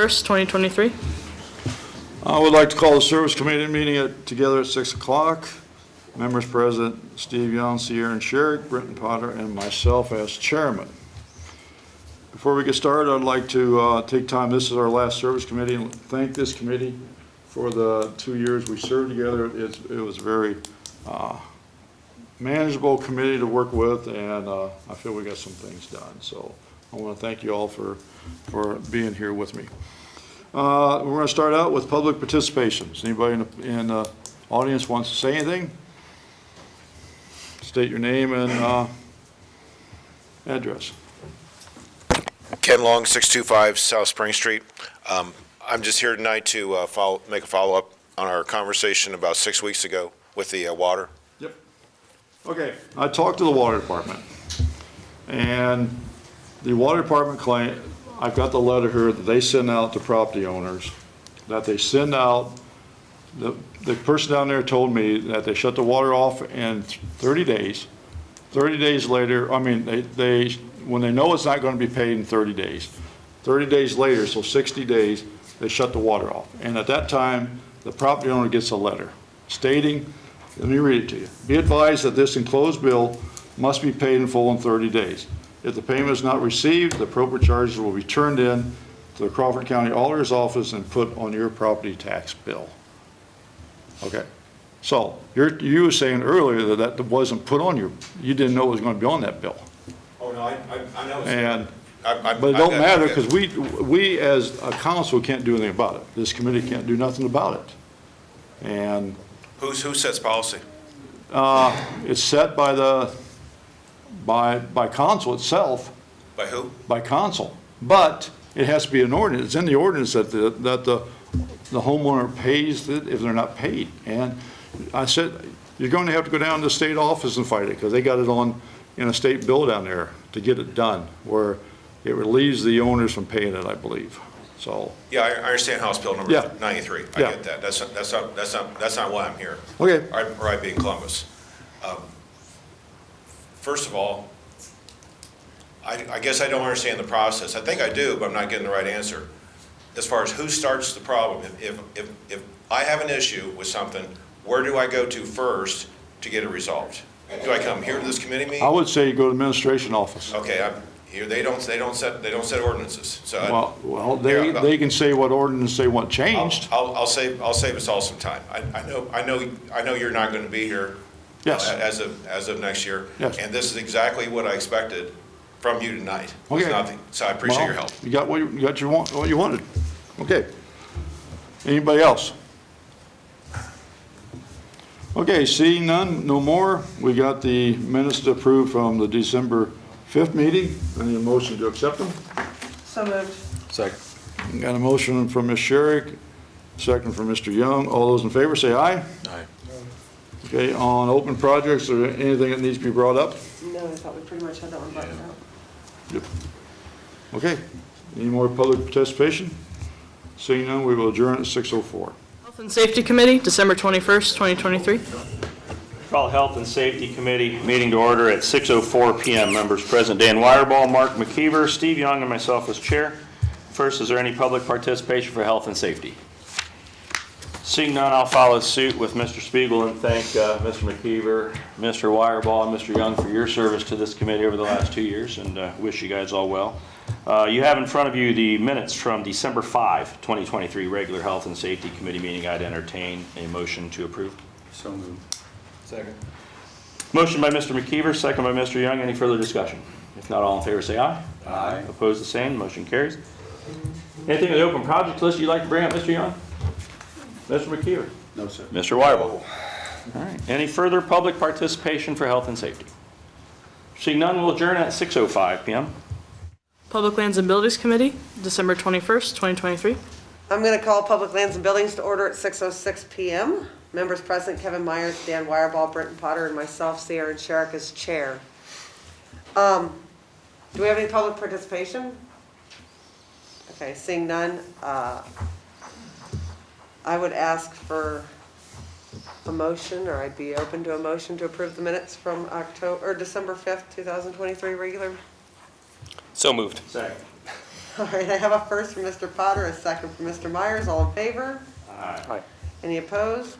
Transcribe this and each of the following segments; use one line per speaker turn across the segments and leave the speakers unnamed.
21st, 2023.
I would like to call the Service Committee meeting together at 6 o'clock. Members present, Steve Young, Sierra and Sherrick, Brenton Potter, and myself as chairman. Before we get started, I'd like to take time, this is our last Service Committee, and thank this committee for the 2 years we served together. It was a very manageable committee to work with, and I feel we got some things done. So I want to thank you all for being here with me. We're going to start out with public participation. Does anybody in the audience wants to say anything? State your name and address.
Ken Long, 625 South Spring Street. I'm just here tonight to make a follow-up on our conversation about 6 weeks ago with the water.
Yep. Okay, I talked to the water department, and the water department claim, I've got the letter here that they send out to property owners, that they send out, the person down there told me that they shut the water off in 30 days. 30 days later, I mean, they when they know it's not going to be paid in 30 days, 30 days later, so 60 days, they shut the water off. And at that time, the property owner gets a letter stating, let me read it to you. Be advised that this enclosed bill must be paid in full in 30 days. If the payment is not received, the appropriate charges will be turned in to the Crawford County Auditor's Office and put on your property tax bill. Okay, so you were saying earlier that wasn't put on you didn't know it was going to be on that bill.
Oh, no, I know.
And, but it don't matter because we as a council can't do anything about it. This committee can't do nothing about it. And
Who sets policy?
it's set by council itself.
By who?
By council, but it has to be an ordinance. It's in the ordinance that the homeowner pays it if they're not paid. And I said, you're going to have to go down to the state office and fight it because they got it on in a state bill down there to get it done, where it relieves the owners from paying it, I believe. So.
Yeah, I understand House Bill number 93. I get that. That's not why I'm here.
Okay.
Or I'd be in Columbus. First of all, I guess I don't understand the process. I think I do, but I'm not getting the right answer. As far as who starts the problem, if I have an issue with something, where do I go to first to get it resolved? Do I come here to this committee meeting?
I would say you go to the administration office.
Okay, here they don't set ordinances. So
they can say what ordinance they want changed.
I'll save us all some time. I know you're not going to be here.
Yes.
As of next year.
Yes.
And this is exactly what I expected from you tonight. It was
Okay.
nothing. So I appreciate your help.
You got what you wanted. Okay. Anybody else? Okay, seeing none, no more. We got the minutes to approve from the December 5th meeting. I need a motion to accept them.
So moved.
Second.
Got a motion from Ms. Sherrick, second from Mr. Young. All those in favor say aye.
Aye.
Okay, on open projects, is there anything that needs to be brought up?
No, I thought we pretty much had that one buttoned out.
Yep. Okay, any more public participation? Seeing none, we will adjourn at 6:04.
Health and Safety Committee, December 21st, 2023.
Call Health and Safety Committee meeting to order at 6:04 p.m. Members present: Dan Wireball, Mark McKeever, Steve Young, and myself as chair. First, is there any public participation for health and safety? Seeing none, I'll follow suit with Mr. Spiegel and thank Mr. McKeever, Mr. Wireball, and Mr. Young for your service to this committee over the last 2 years, and wish you guys all well. You have in front of you the minutes from December 5, 2023 regular Health and Safety Committee meeting. I'd entertain a motion to approve. So moved. Second.
Motion by Mr. McKeever, second by Mr. Young. Any further discussion? If not, all in favor say aye.
Aye.
Opposed, the same. Motion carries. Anything on the open project list you'd like to bring up, Mr. Young? Mr. McKeever?
No, sir.
Mr. Wireball? All right. Any further public participation for health and safety? Seeing none, we'll adjourn at 6:05 p.m.
Public Lands and Buildings Committee, December 21st, 2023.
I'm going to call Public Lands and Buildings to order at 6:06 p.m. Members present: Kevin Myers, Dan Wireball, Brenton Potter, and myself, Sierra and Sherrick, as chair. Do we have any public participation? Okay, seeing none, I would ask for a motion, or I'd be open to a motion to approve the minutes from December 5th, 2023 regular.
So moved.
Second.
All right, I have a first from Mr. Potter, a second from Mr. Myers. All in favor?
Aye.
Any opposed?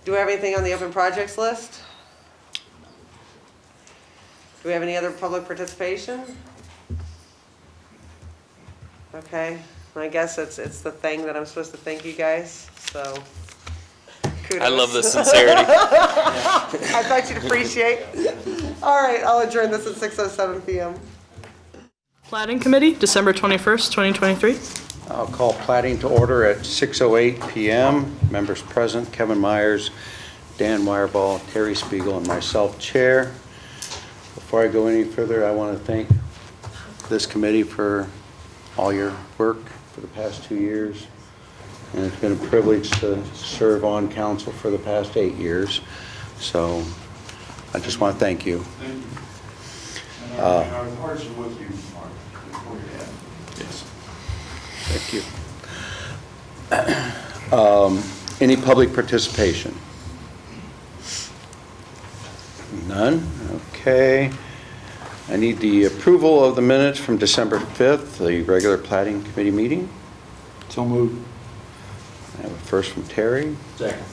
Do we have anything on the open projects list? Do we have any other public participation? Okay, I guess it's the thing that I'm supposed to thank you guys, so kudos.
I love the sincerity.
I thought you'd appreciate. All right, I'll adjourn this at 6:07 PM.
Platting Committee, December 21st, 2023.
I'll call plating to order at 6:08 PM. Members present, Kevin Myers, Dan Wireball, Terry Spiegel, and myself, Chair. Before I go any further, I want to thank this committee for all your work for the past 2 years. And it's been a privilege to serve on council for the past 8 years. So I just want to thank you.
Thank you. And our hearts are with you, Mark, before you end.
Yes. Thank you. Any public participation? None? Okay. I need the approval of the minutes from December 5th, the regular Platting Committee meeting.
So moved.
I have a first from Terry,
Second.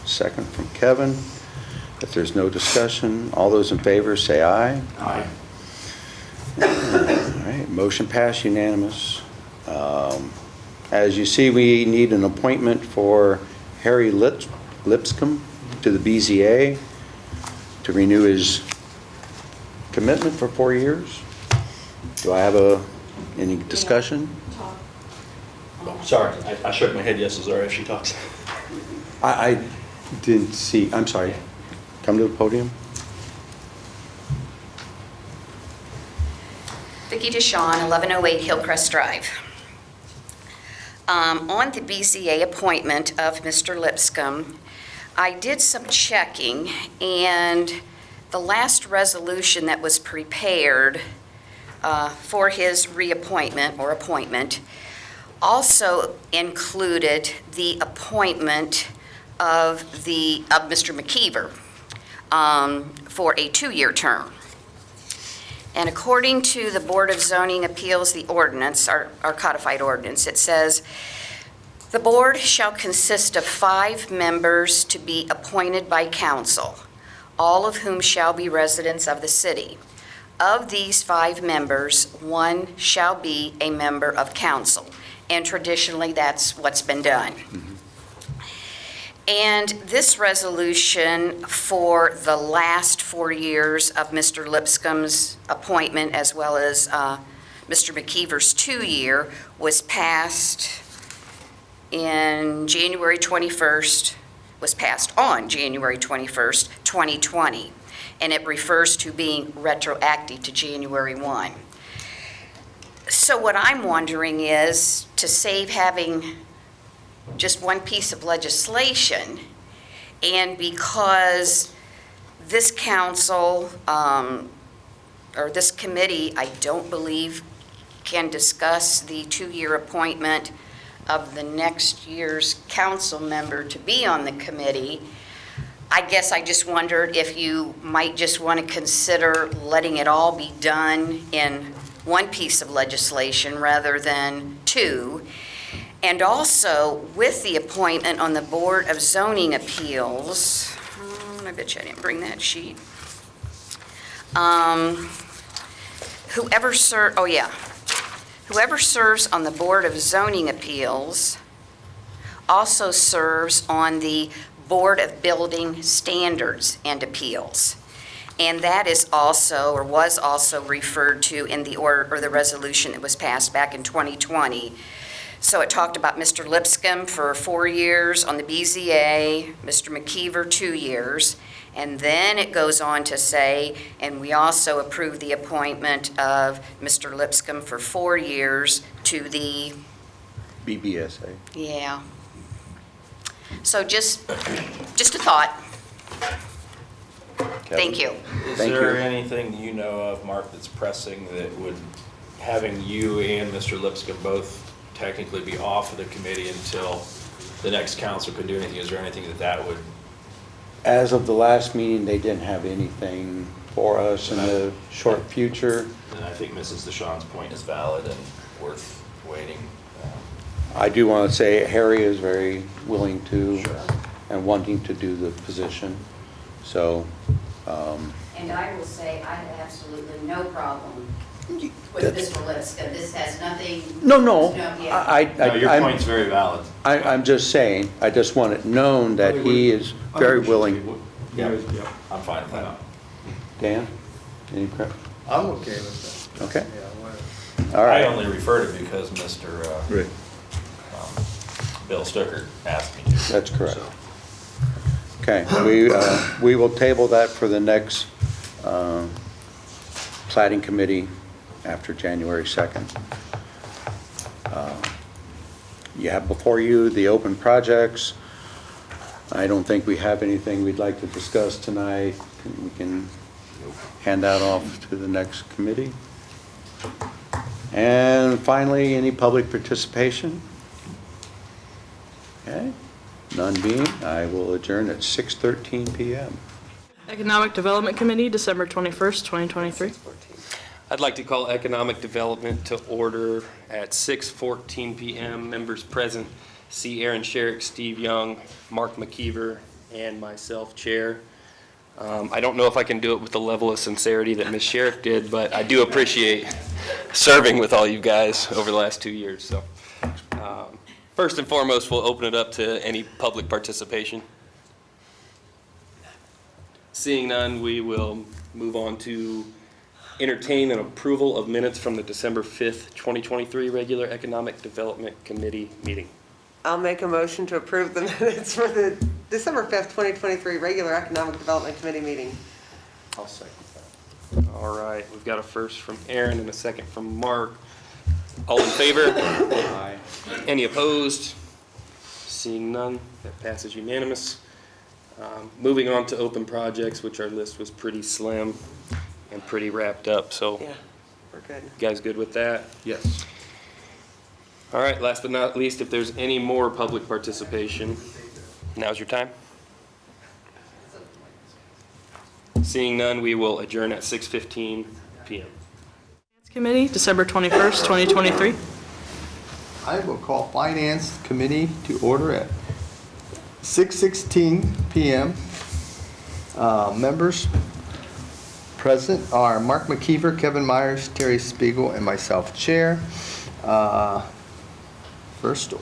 second from Kevin. If there's no discussion, all those in favor say aye.
Aye.
All right, motion passed unanimous. As you see, we need an appointment for Harry Lipscomb to the BZA to renew his commitment for 4 years. Do I have any discussion?
Oh, sorry, I shook my head yes as if she talks.
I didn't see, I'm sorry. Come to the podium.
Vicki Dishon, 1108 Hillcrest Drive. On the BZA appointment of Mr. Lipscomb, I did some checking, and the last resolution that was prepared for his reappointment or appointment also included the appointment of Mr. McKeever for a 2-year term. And according to the Board of Zoning Appeals, the ordinance, our codified ordinance, it says, "The board shall consist of 5 members to be appointed by council, all of whom shall be residents of the city. Of these 5 members, 1 shall be a member of council." And traditionally, that's what's been done. And this resolution for the last 4 years of Mr. Lipscomb's appointment, as well as Mr. McKeever's 2-year, was passed on January 21st, 2020. And it refers to being retroactive to January 1. So what I'm wondering is, to save having just one piece of legislation, and because this council, or this committee, I don't believe can discuss the 2-year appointment of the next year's council member to be on the committee, I guess I just wondered if you might just want to consider letting it all be done in one piece of legislation rather than 2. And also, with the appointment on the Board of Zoning Appeals, I bet you I didn't bring that sheet. Whoever serves on the Board of Zoning Appeals also serves on the Board of Building Standards and Appeals. And that is also, or was also, referred to in the order or the resolution that was passed back in 2020. So it talked about Mr. Lipscomb for 4 years on the BZA, Mr. McKeever 2 years, and then it goes on to say, and we also approve the appointment of Mr. Lipscomb for 4 years to the
BBSA.
Yeah. So just a thought. Thank you.
Is
Thank
there
you.
anything you know of, Mark, that's pressing that would, having you and Mr. Lipscomb both technically be off of the committee until the next council can do anything? Is there anything that would?
As of the last meeting, they didn't have anything for us in the short future.
And I think Mrs. Dishon's point is valid and worth waiting.
I do want to say Harry is very willing to and wanting to do the position. So,
And I will say, I have absolutely no problem with
That's-
Mr. Lipska. This has nothing.
no,
Yeah.
No, your
I'm-
point's very valid.
I'm just saying, I just want it known that he is very willing.
Yeah, I'm fine with that.
Dan, any prep?
I'm okay with that.
Okay,
Yeah, whatever.
all
I
right.
only referred it because Mr.
Right.
Bill Stucker asked me to.
That's correct.
So,
Okay, we will table that for the next Platting Committee after January 2nd. You have before you the open projects. I don't think we have anything we'd like to discuss tonight. We can hand that off to the next committee. And finally, any public participation? Okay, none being, I will adjourn at 6:13 PM.
Economic Development Committee, December 21st, 2023.
I'd like to call Economic Development to order at 6:14 PM. Members present, see Aaron Sherrick, Steve Young, Mark McKeever, and myself, Chair. I don't know if I can do it with the level of sincerity that Ms. Sherrick did, but I do appreciate serving with all you guys over the last 2 years. So, first and foremost, we'll open it up to any public participation. Seeing none, we will move on to entertain an approval of minutes from the December 5th, 2023 regular Economic Development Committee meeting.
I'll make a motion to approve the minutes for the December 5th, 2023 regular Economic Development Committee meeting.
I'll second that.
All right, we've got a first from Aaron and a second from Mark. All in favor?
Aye.
Any opposed? Seeing none, that passes unanimous. Moving on to open projects, which our list was pretty slim and pretty wrapped up, so
Yeah, we're good.
you guys good with that?
Yes.
All right, last but not least, if there's any more public participation, now's your time. Seeing none, we will adjourn at 6:15 PM.
Finance Committee, December 21st, 2023.
I will call Finance Committee to order at 6:16 PM. Members present are Mark McKeever, Kevin Myers, Terry Spiegel, and myself, Chair. First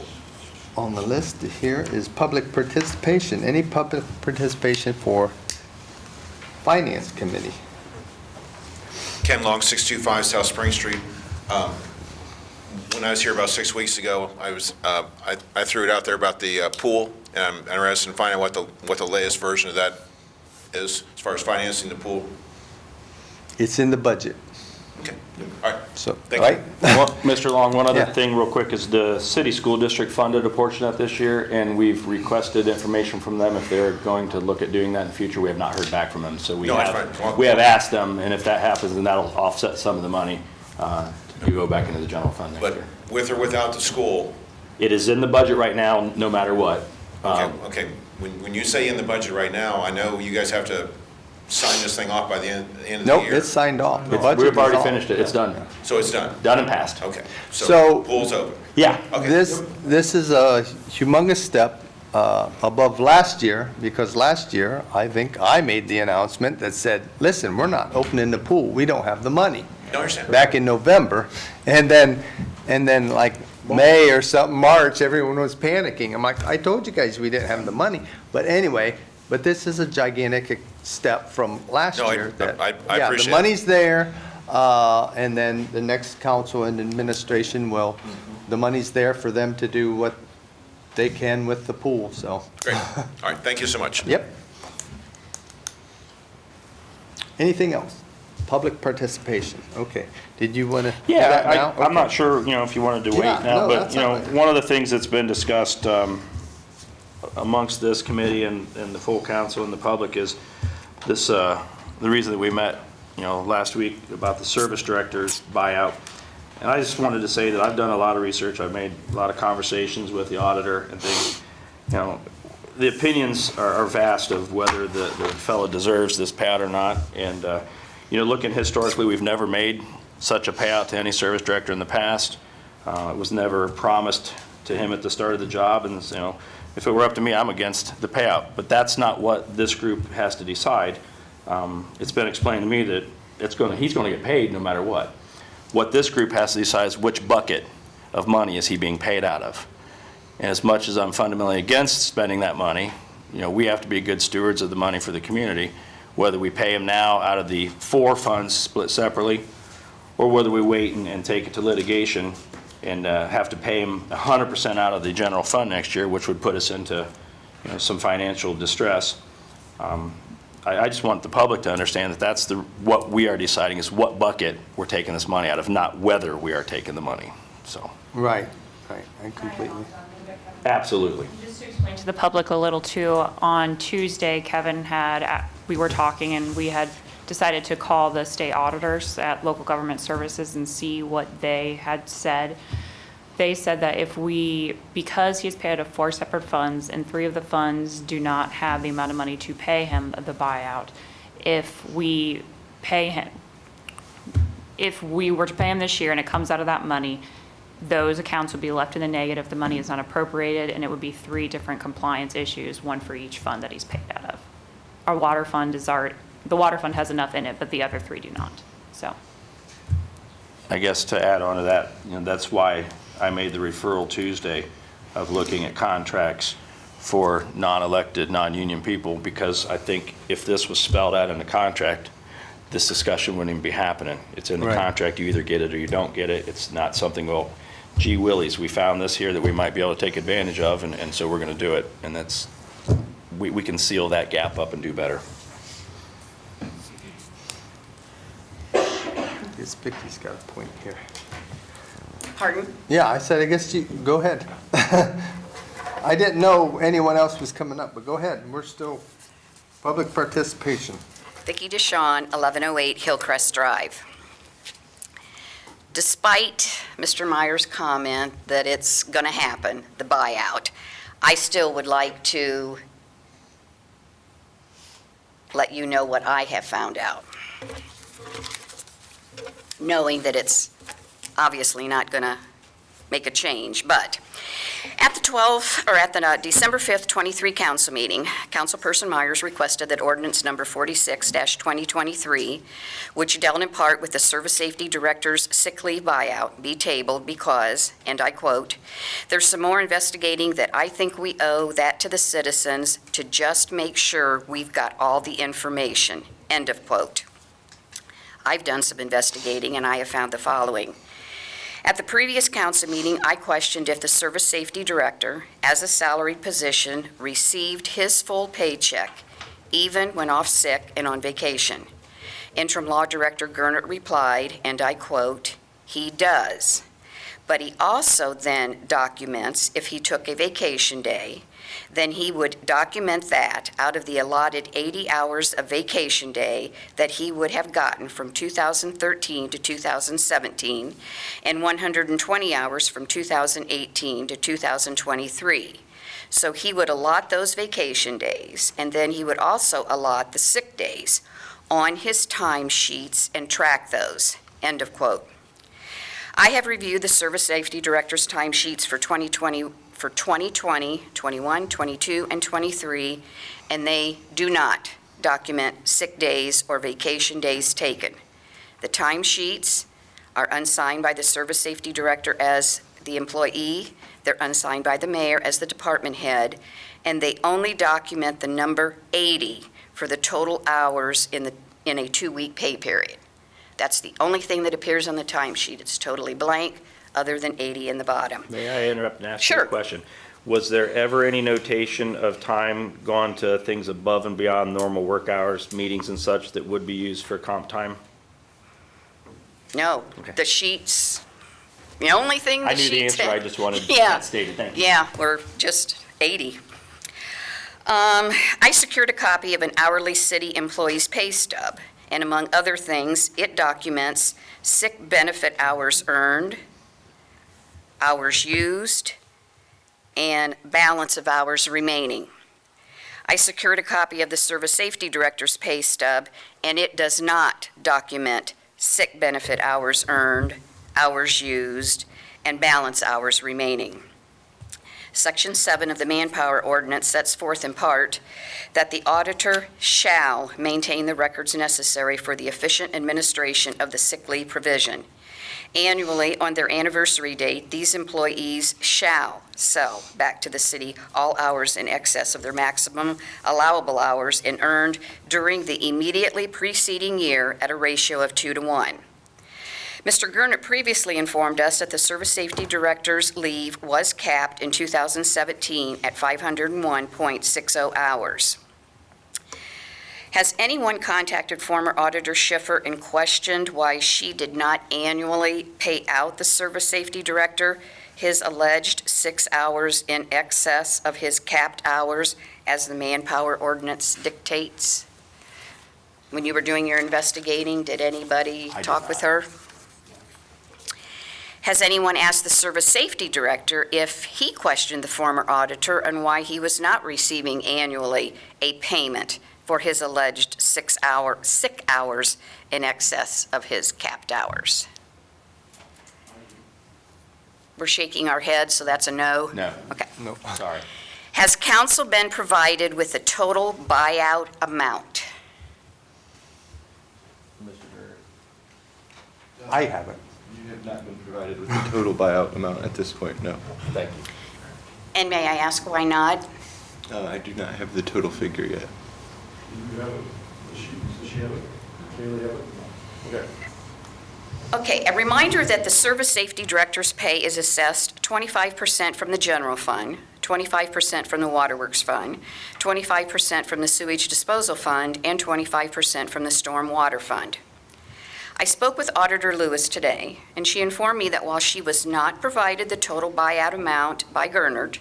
on the list here is public participation. Any public participation for Finance Committee?
Ken Long, 625 South Spring Street. When I was here about 6 weeks ago, I threw it out there about the pool, and I'm interested in finding out what the latest version of that is, as far as financing the pool.
It's in the budget,
Okay, all right.
so,
Thank
right?
Well, Mr. Long, one other
Yeah.
thing real quick is the city school district funded a portion of this year, and we've requested information from them if they're going to look at doing that in the future. We have not heard back from them, so
No, that's fine.
we have asked them, and if that happens, then that'll offset some of the money to go back into the general fund next
But
year.
with or without the school,
It is in the budget right now, no matter what.
okay, when you say in the budget right now, I know you guys have to sign this thing off by the end of the
Nope,
year.
it's signed off. The budget
We've
is
already
off.
finished it. It's done.
So it's done?
Done and passed.
Okay,
So-
so pool's open?
Yeah.
Okay.
This is a humongous step above last year, because last year, I think I made the announcement that said, listen, we're not opening the pool, we don't have the money.
No, I understand.
Back in November, and then like May or something, March, everyone was panicking. I'm like, I told you guys we didn't have the money. But anyway, but this is a gigantic step from last
No,
year. that-
I
Yeah,
appreciate
the
it.
money's there, and then the next council and administration will, the money's there for them to do what they can with the pool, so.
Great, all right, thank you so much.
Yep. Anything else? Public participation, okay. Did you want to do that now?
Yeah, I'm
Okay.
not sure, if you wanted to wait
Yeah,
now,
no,
but,
that's all right.
one of the things that's been discussed amongst this committee and the full council and the public is this, the reason that we met, last week about the service director's buyout. And I just wanted to say that I've done a lot of research, I've made a lot of conversations with the auditor and things. The opinions are vast of whether the fellow deserves this pad or not. And looking historically, we've never made such a payout to any service director in the past. It was never promised to him at the start of the job, and if it were up to me, I'm against the payout. But that's not what this group has to decide. It's been explained to me that he's going to get paid no matter what. What this group has to decide is which bucket of money is he being paid out of. And as much as I'm fundamentally against spending that money, we have to be good stewards of the money for the community, whether we pay him now out of the 4 funds split separately, or whether we wait and take it to litigation and have to pay him 100% out of the general fund next year, which would put us into some financial distress. I just want the public to understand that that's what we are deciding is what bucket we're taking this money out of, not whether we are taking the money. So.
Right, I completely.
Absolutely.
Just to explain to the public a little too, on Tuesday, we were talking and we had decided to call the state auditors at Local Government Services and see what they had said. They said that because he's paid out of 4 separate funds and 3 of the funds do not have the amount of money to pay him the buyout, if we were to pay him this year and it comes out of that money, those accounts would be left in the negative, the money is not appropriated, and it would be 3 different compliance issues, 1 for each fund that he's paid out of. Our water fund the water fund has enough in it, but the other 3 do not, so.
I guess to add on to that, that's why I made the referral Tuesday of looking at contracts for non-elected, non-union people, because I think if this was spelled out in the contract, this discussion wouldn't even be happening. It's in the
Right.
contract, you either get it or you don't get it. It's not something, well, gee willies, we found this here that we might be able to take advantage of, and so we're going to do it. And that's, we can seal that gap up and do better.
I guess Vicki's got a point here.
Pardon?
Yeah, I said, I guess you, go ahead. I didn't know anyone else was coming up, but go ahead. We're still public participation.
Vicki Dishon, 1108 Hillcrest Drive. Despite Mr. Meyer's comment that it's going to happen, the buyout, I still would like to let you know what I have found out, knowing that it's obviously not going to make a change. But at the December 5th, 23 council meeting, Councilperson Myers requested that ordinance number 46-2023, which dealt in part with the Service Safety Director's sick leave buyout, be tabled because, and I quote, "There's some more investigating that I think we owe that to the citizens to just make sure we've got all the information," end of quote. I've done some investigating and I have found the following. At the previous council meeting, I questioned if the Service Safety Director, as a salaried position, received his full paycheck, even when off sick and on vacation. Interim Law Director Gernert replied, and I quote, "He does. But he also then documents if he took a vacation day, then he would document that out of the allotted 80 hours of vacation day that he would have gotten from 2013 to 2017 and 120 hours from 2018 to 2023. So he would allot those vacation days, and then he would also allot the sick days on his time sheets and track those," end of quote. I have reviewed the Service Safety Director's timesheets for 2020, 21, 22, and 23, and they do not document sick days or vacation days taken. The timesheets are unsigned by the Service Safety Director as the employee, they're unsigned by the mayor as the department head, and they only document the number 80 for the total hours in a 2-week pay period. That's the only thing that appears on the timesheet. It's totally blank, other than 80 in the bottom.
May I interrupt and ask you
Sure.
a question? Was there ever any notation of time gone to things above and beyond normal work hours, meetings and such that would be used for comp time?
No,
Okay.
the sheets, the only thing the
I knew the
sheets
answer, I
had-
just wanted
Yeah.
that stated. Thank you.
Yeah, we're just 80. I secured a copy of an hourly city employee's pay stub, and among other things, it documents sick benefit hours earned, hours used, and balance of hours remaining. I secured a copy of the Service Safety Director's pay stub, and it does not document sick benefit hours earned, hours used, and balance hours remaining. Section 7 of the Manpower Ordinance sets forth in part that the auditor shall maintain the records necessary for the efficient administration of the sick leave provision. Annually, on their anniversary date, these employees shall sell back to the city all hours in excess of their maximum allowable hours and earned during the immediately preceding year at a ratio of 2-to-1. Mr. Gurnett previously informed us that the Service Safety Director's leave was capped in 2017 at 501.60 hours. Has anyone contacted former Auditor Schiffer and questioned why she did not annually pay out the Service Safety Director his alleged 6 hours in excess of his capped hours as the Manpower Ordinance dictates? When you were doing your investigating, did anybody talk with her? Has anyone asked the Service Safety Director if he questioned the former auditor and why he was not receiving annually a payment for his alleged sick hours in excess of his capped hours? We're shaking our heads, so that's a no?
No.
Okay.
No.
Sorry.
Has council been provided with the total buyout amount?
I haven't.
You have not been provided with the total buyout amount at this point, no.
Thank you.
And may I ask why not?
I do not have the total figure yet.
You have it? Does she have it? Kaylee have it? Okay.
Okay, a reminder that the Service Safety Director's pay is assessed 25% from the general fund, 25% from the Waterworks Fund, 25% from the Sewage Disposal Fund, and 25% from the Storm Water Fund. I spoke with Auditor Lewis today, and she informed me that while she was not provided the total buyout amount by Gurnett,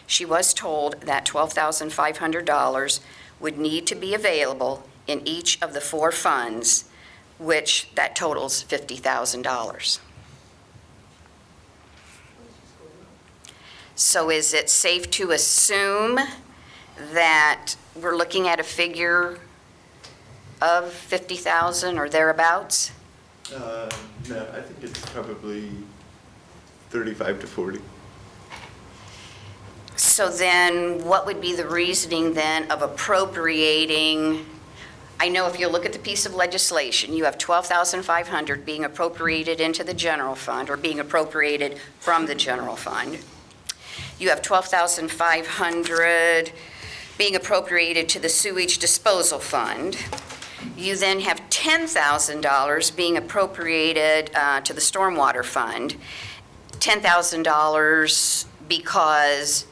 she was told that $12,500 would need to be available in each of the 4 funds, which that totals $50,000. So is it safe to assume that we're looking at a figure of $50,000 or thereabouts?
No, I think it's probably 35 to 40.
So then what would be the reasoning then of appropriating? I know if you look at the piece of legislation, you have $12,500 being appropriated into the general fund or being appropriated from the general fund. You have $12,500 being appropriated to the sewage disposal fund. You then have $10,000 being appropriated to the stormwater fund. $10,000 because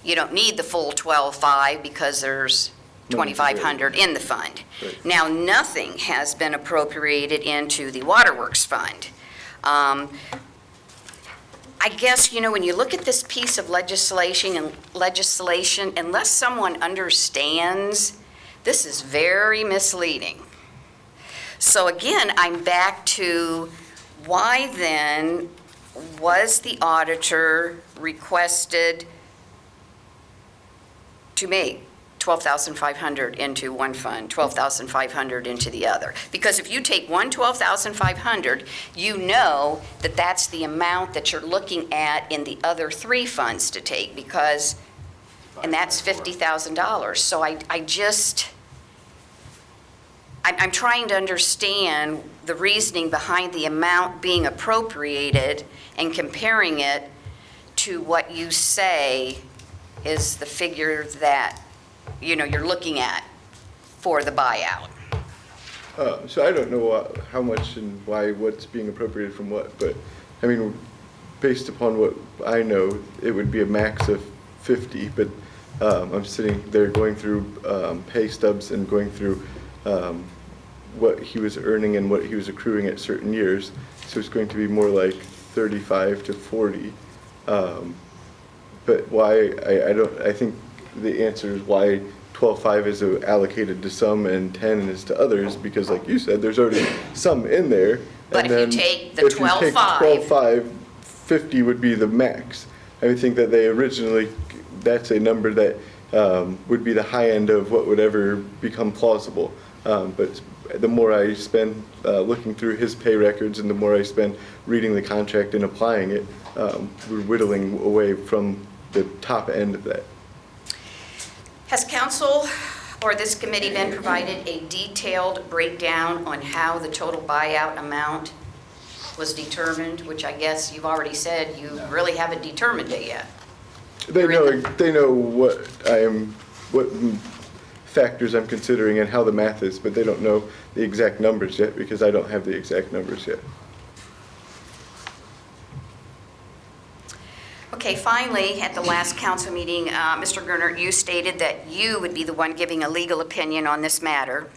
you don't need the full 12.5 because there's $2,500 in the fund.
Right.
Now, nothing has been appropriated into the Waterworks Fund. I guess, when you look at this piece of legislation, unless someone understands, this is very misleading. So again, I'm back to why then was the auditor requested to make $12,500 into one fund, $12,500 into the other? Because if you take one $12,500, you know that that's the amount that you're looking at in the other 3 funds to take, because, and that's $50,000. So I'm trying to understand the reasoning behind the amount being appropriated and comparing it to what you say is the figure that, you're looking at for the buyout.
So I don't know how much and why, what's being appropriated from what, but I mean, based upon what I know, it would be a max of 50, but I'm sitting there going through pay stubs and going through what he was earning and what he was accruing at certain years. So it's going to be more like 35 to 40. But why, I think the answer is why 12.5 is allocated to some and 10 is to others, because like you said, there's already some in there.
But
and
if you
then
take the
if you take
12.5
12.5, 50 would be the max. I would think that they originally, that's a number that would be the high end of what would ever become plausible. But the more I spend looking through his pay records and the more I spend reading the contract and applying it, we're whittling away from the top end of that.
Has council or this committee been provided a detailed breakdown on how the total buyout amount was determined, which I guess you've already said you really haven't determined it yet?
They know what factors I'm considering and how the math is, but they don't know the exact numbers yet because I don't have the exact numbers yet.
Okay, finally, at the last council meeting, Mr. Gernert, you stated that you would be the one giving a legal opinion on this matter.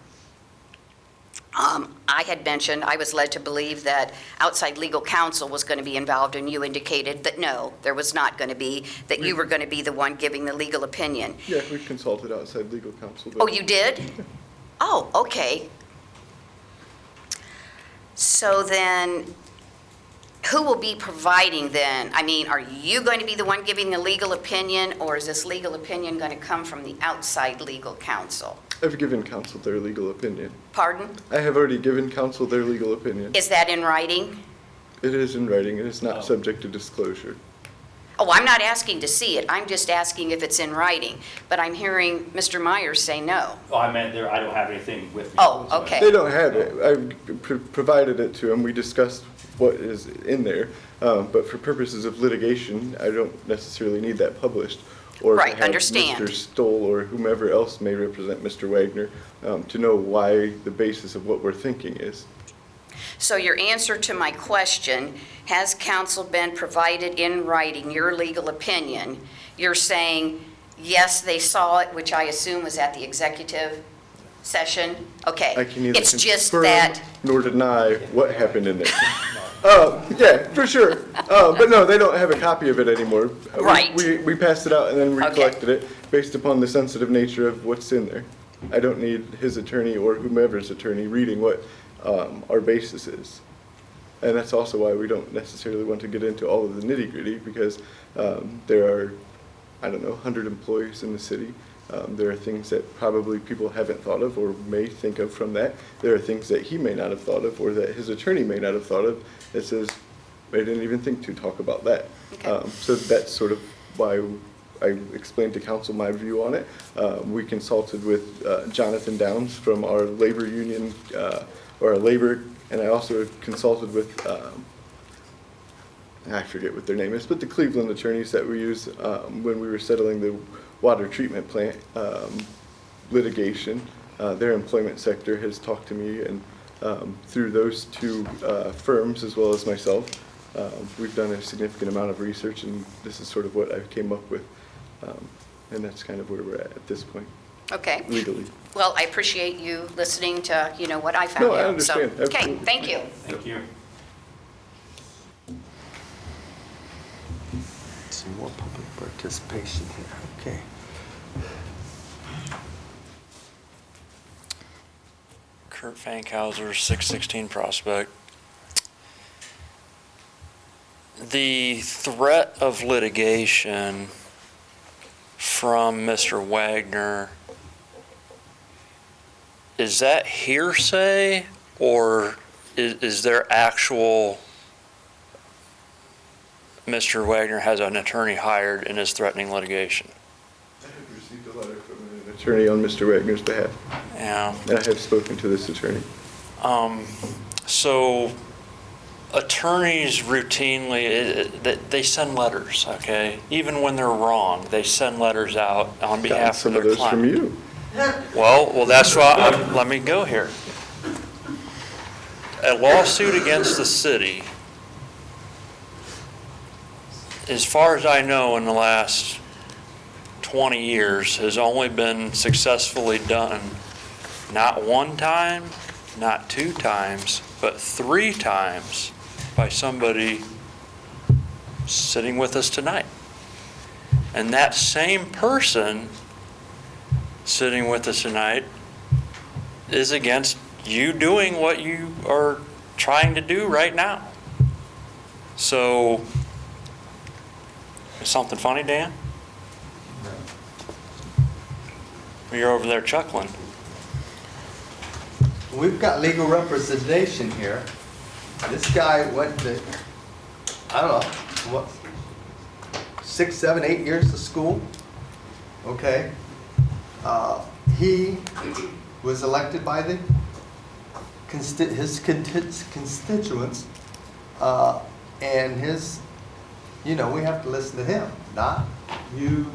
I had mentioned, I was led to believe that outside legal counsel was going to be involved, and you indicated that no, there was not going to be, that you were going to be the one giving the legal opinion.
Yeah, we consulted outside legal counsel.
Oh, you did? Oh, okay. So then, who will be providing then? I mean, are you going to be the one giving the legal opinion, or is this legal opinion going to come from the outside legal counsel?
I've given counsel their legal opinion.
Pardon?
I have already given counsel their legal opinion.
Is that in writing?
It is in writing. It is not subject to disclosure.
Oh, I'm not asking to see it. I'm just asking if it's in writing. But I'm hearing Mr. Myers say no.
Oh, I meant there, I don't have anything with me.
Oh, okay.
They don't have it. I've provided it to them. We discussed what is in there. But for purposes of litigation, I don't necessarily need that published. Or to
Right,
have
understand.
Mr. Stoll or whomever else may represent Mr. Wagner to know why the basis of what we're thinking is.
So your answer to my question, has counsel been provided in writing your legal opinion? You're saying, yes, they saw it, which I assume was at the executive session? Okay.
I can neither
It's just
confirm
that,
nor deny what happened in there. Yeah, for sure. But no, they don't have a copy of it anymore.
Right.
We passed it out and then
Okay.
recollected it based upon the sensitive nature of what's in there. I don't need his attorney or whomever's attorney reading what our basis is. And that's also why we don't necessarily want to get into all of the nitty-gritty because there are, I don't know, 100 employees in the city. There are things that probably people haven't thought of or may think of from that. There are things that he may not have thought of or that his attorney may not have thought of that says, I didn't even think to talk about that.
Okay.
So that's sort of why I explained to council my view on it. We consulted with Jonathan Downs from our labor union, or our labor, and I also consulted with, I forget what their name is, but the Cleveland attorneys that we use when we were settling the water treatment plant litigation. Their employment sector has talked to me, and through those two firms, as well as myself, we've done a significant amount of research, and this is sort of what I came up with. And that's kind of where we're at this point,
okay.
legally.
Well, I appreciate you listening to, what I found
No,
out.
I understand.
So, okay,
Absolutely.
thank you.
Thank you.
Some more public participation here, okay.
Kurt Fankhauser, 616 Prospect. The threat of litigation from Mr. Wagner, is that hearsay, or is there actual, Mr. Wagner has an attorney hired and is threatening litigation?
I have received a letter from an attorney on Mr. Wagner's behalf,
Yeah.
and I have spoken to this attorney.
So attorneys routinely, they send letters, okay? Even when they're wrong, they send letters out on
Gotten
behalf of
some
their
of those
client.
from you.
Well, that's why, let me go here. A lawsuit against the city, as far as I know, in the last 20 years, has only been successfully done not one time, not two times, but 3 times by somebody sitting with us tonight. And that same person sitting with us tonight is against you doing what you are trying to do right now. So, is something funny, Dan? You're over there chuckling.
We've got legal representation here. This guy went to, I don't know, what, 6, 7, 8 years to school, okay? He was elected by the his constituents, and his, you know, we have to listen to him, not you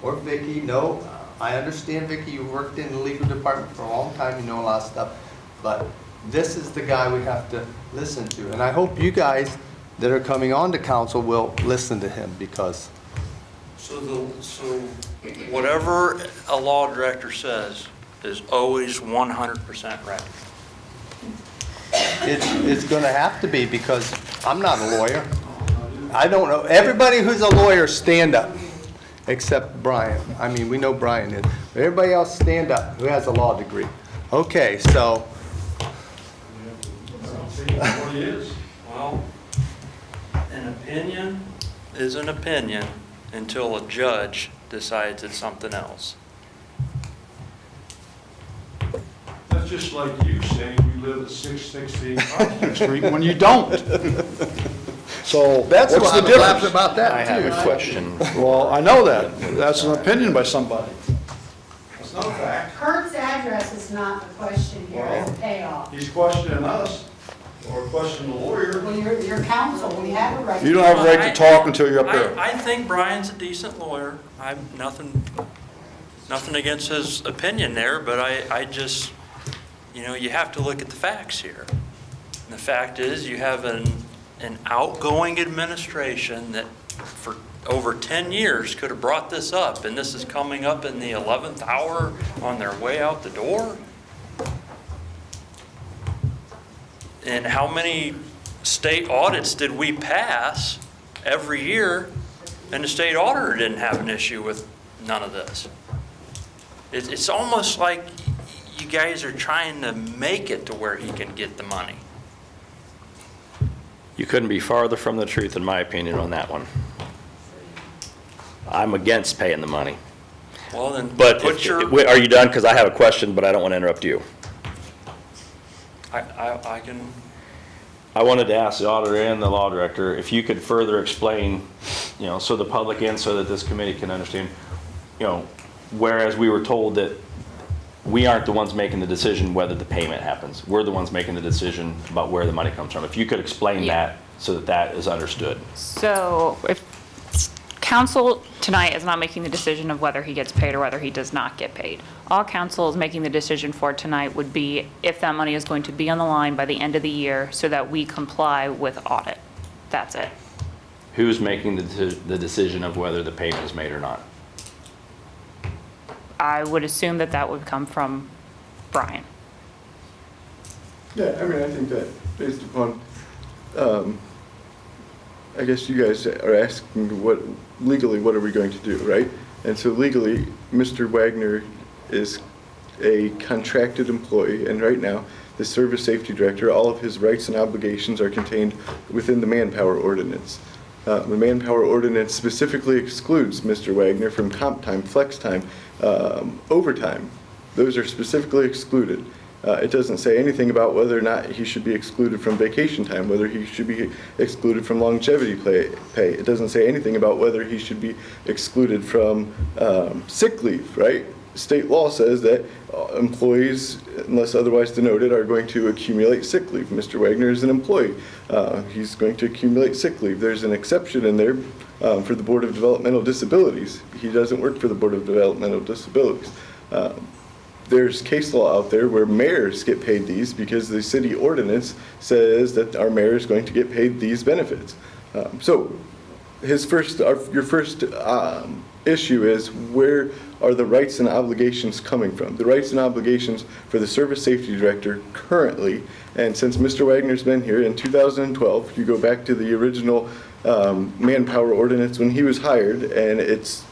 or Vicki. No, I understand, Vicki, you worked in the legal department for a long time, you know a lot of stuff, but this is the guy we have to listen to. And I hope you guys that are coming on to council will listen to him, because
So whatever a law director says is always 100% right.
it's going to have to be, because I'm not a lawyer. I don't know. Everybody who's a lawyer, stand up, except Brian. I mean, we know Brian is. But everybody else, stand up, who has a law degree. Okay, so.
Well, an opinion is an opinion until a judge decides it's something else.
That's just like you saying you live at 660 Prospect Street when you don't. So
That's
what's
why
the
I'm laughing
difference?
about that,
I have
too.
a question.
Well, I know that. That's an opinion by somebody. It's not a fact.
Kurt's address is not the question here, it's a payoff.
He's questioning us or questioning the lawyer.
Well, you're counsel, we have a right.
You don't have a right to talk until you're up there.
I think Brian's a decent lawyer. I've nothing against his opinion there, but I just, you know, you have to look at the facts here. And the fact is, you have an outgoing administration that for over 10 years could have brought this up, and this is coming up in the 11th hour on their way out the door. And how many state audits did we pass every year, and the state auditor didn't have an issue with none of this? It's almost like you guys are trying to make it to where he can get the money.
You couldn't be farther from the truth, in my opinion, on that one. I'm against paying the money.
Well, then
But
put your,
are you done? Because I have a question, but I don't want to interrupt you.
I can,
I wanted to ask the auditor and the law director if you could further explain, you know, so the public and so that this committee can understand, you know, whereas we were told that we aren't the ones making the decision whether the payment happens. We're the ones making the decision about where the money comes from. If you could explain that so that that is understood.
So if council tonight is not making the decision of whether he gets paid or whether he does not get paid. All council is making the decision for tonight would be if that money is going to be on the line by the end of the year so that we comply with audit. That's it.
Who's making the decision of whether the payment is made or not?
I would assume that that would come from Brian.
Yeah, I mean, I think that based upon, I guess you guys are asking what, legally, what are we going to do, right? And so legally, Mr. Wagner is a contracted employee, and right now, the service safety director, all of his rights and obligations are contained within the manpower ordinance. The manpower ordinance specifically excludes Mr. Wagner from comp time, flex time, overtime. Those are specifically excluded. It doesn't say anything about whether or not he should be excluded from vacation time, whether he should be excluded from longevity pay. It doesn't say anything about whether he should be excluded from sick leave, right? State law says that employees, unless otherwise denoted, are going to accumulate sick leave. Mr. Wagner is an employee. He's going to accumulate sick leave. There's an exception in there for the Board of Developmental Disabilities. He doesn't work for the Board of Developmental Disabilities. There's case law out there where mayors get paid these because the city ordinance says that our mayor is going to get paid these benefits. So your first issue is, where are the rights and obligations coming from? The rights and obligations for the service safety director currently, and since Mr. Wagner's been here in 2012, you go back to the original manpower ordinance when he was hired, and it's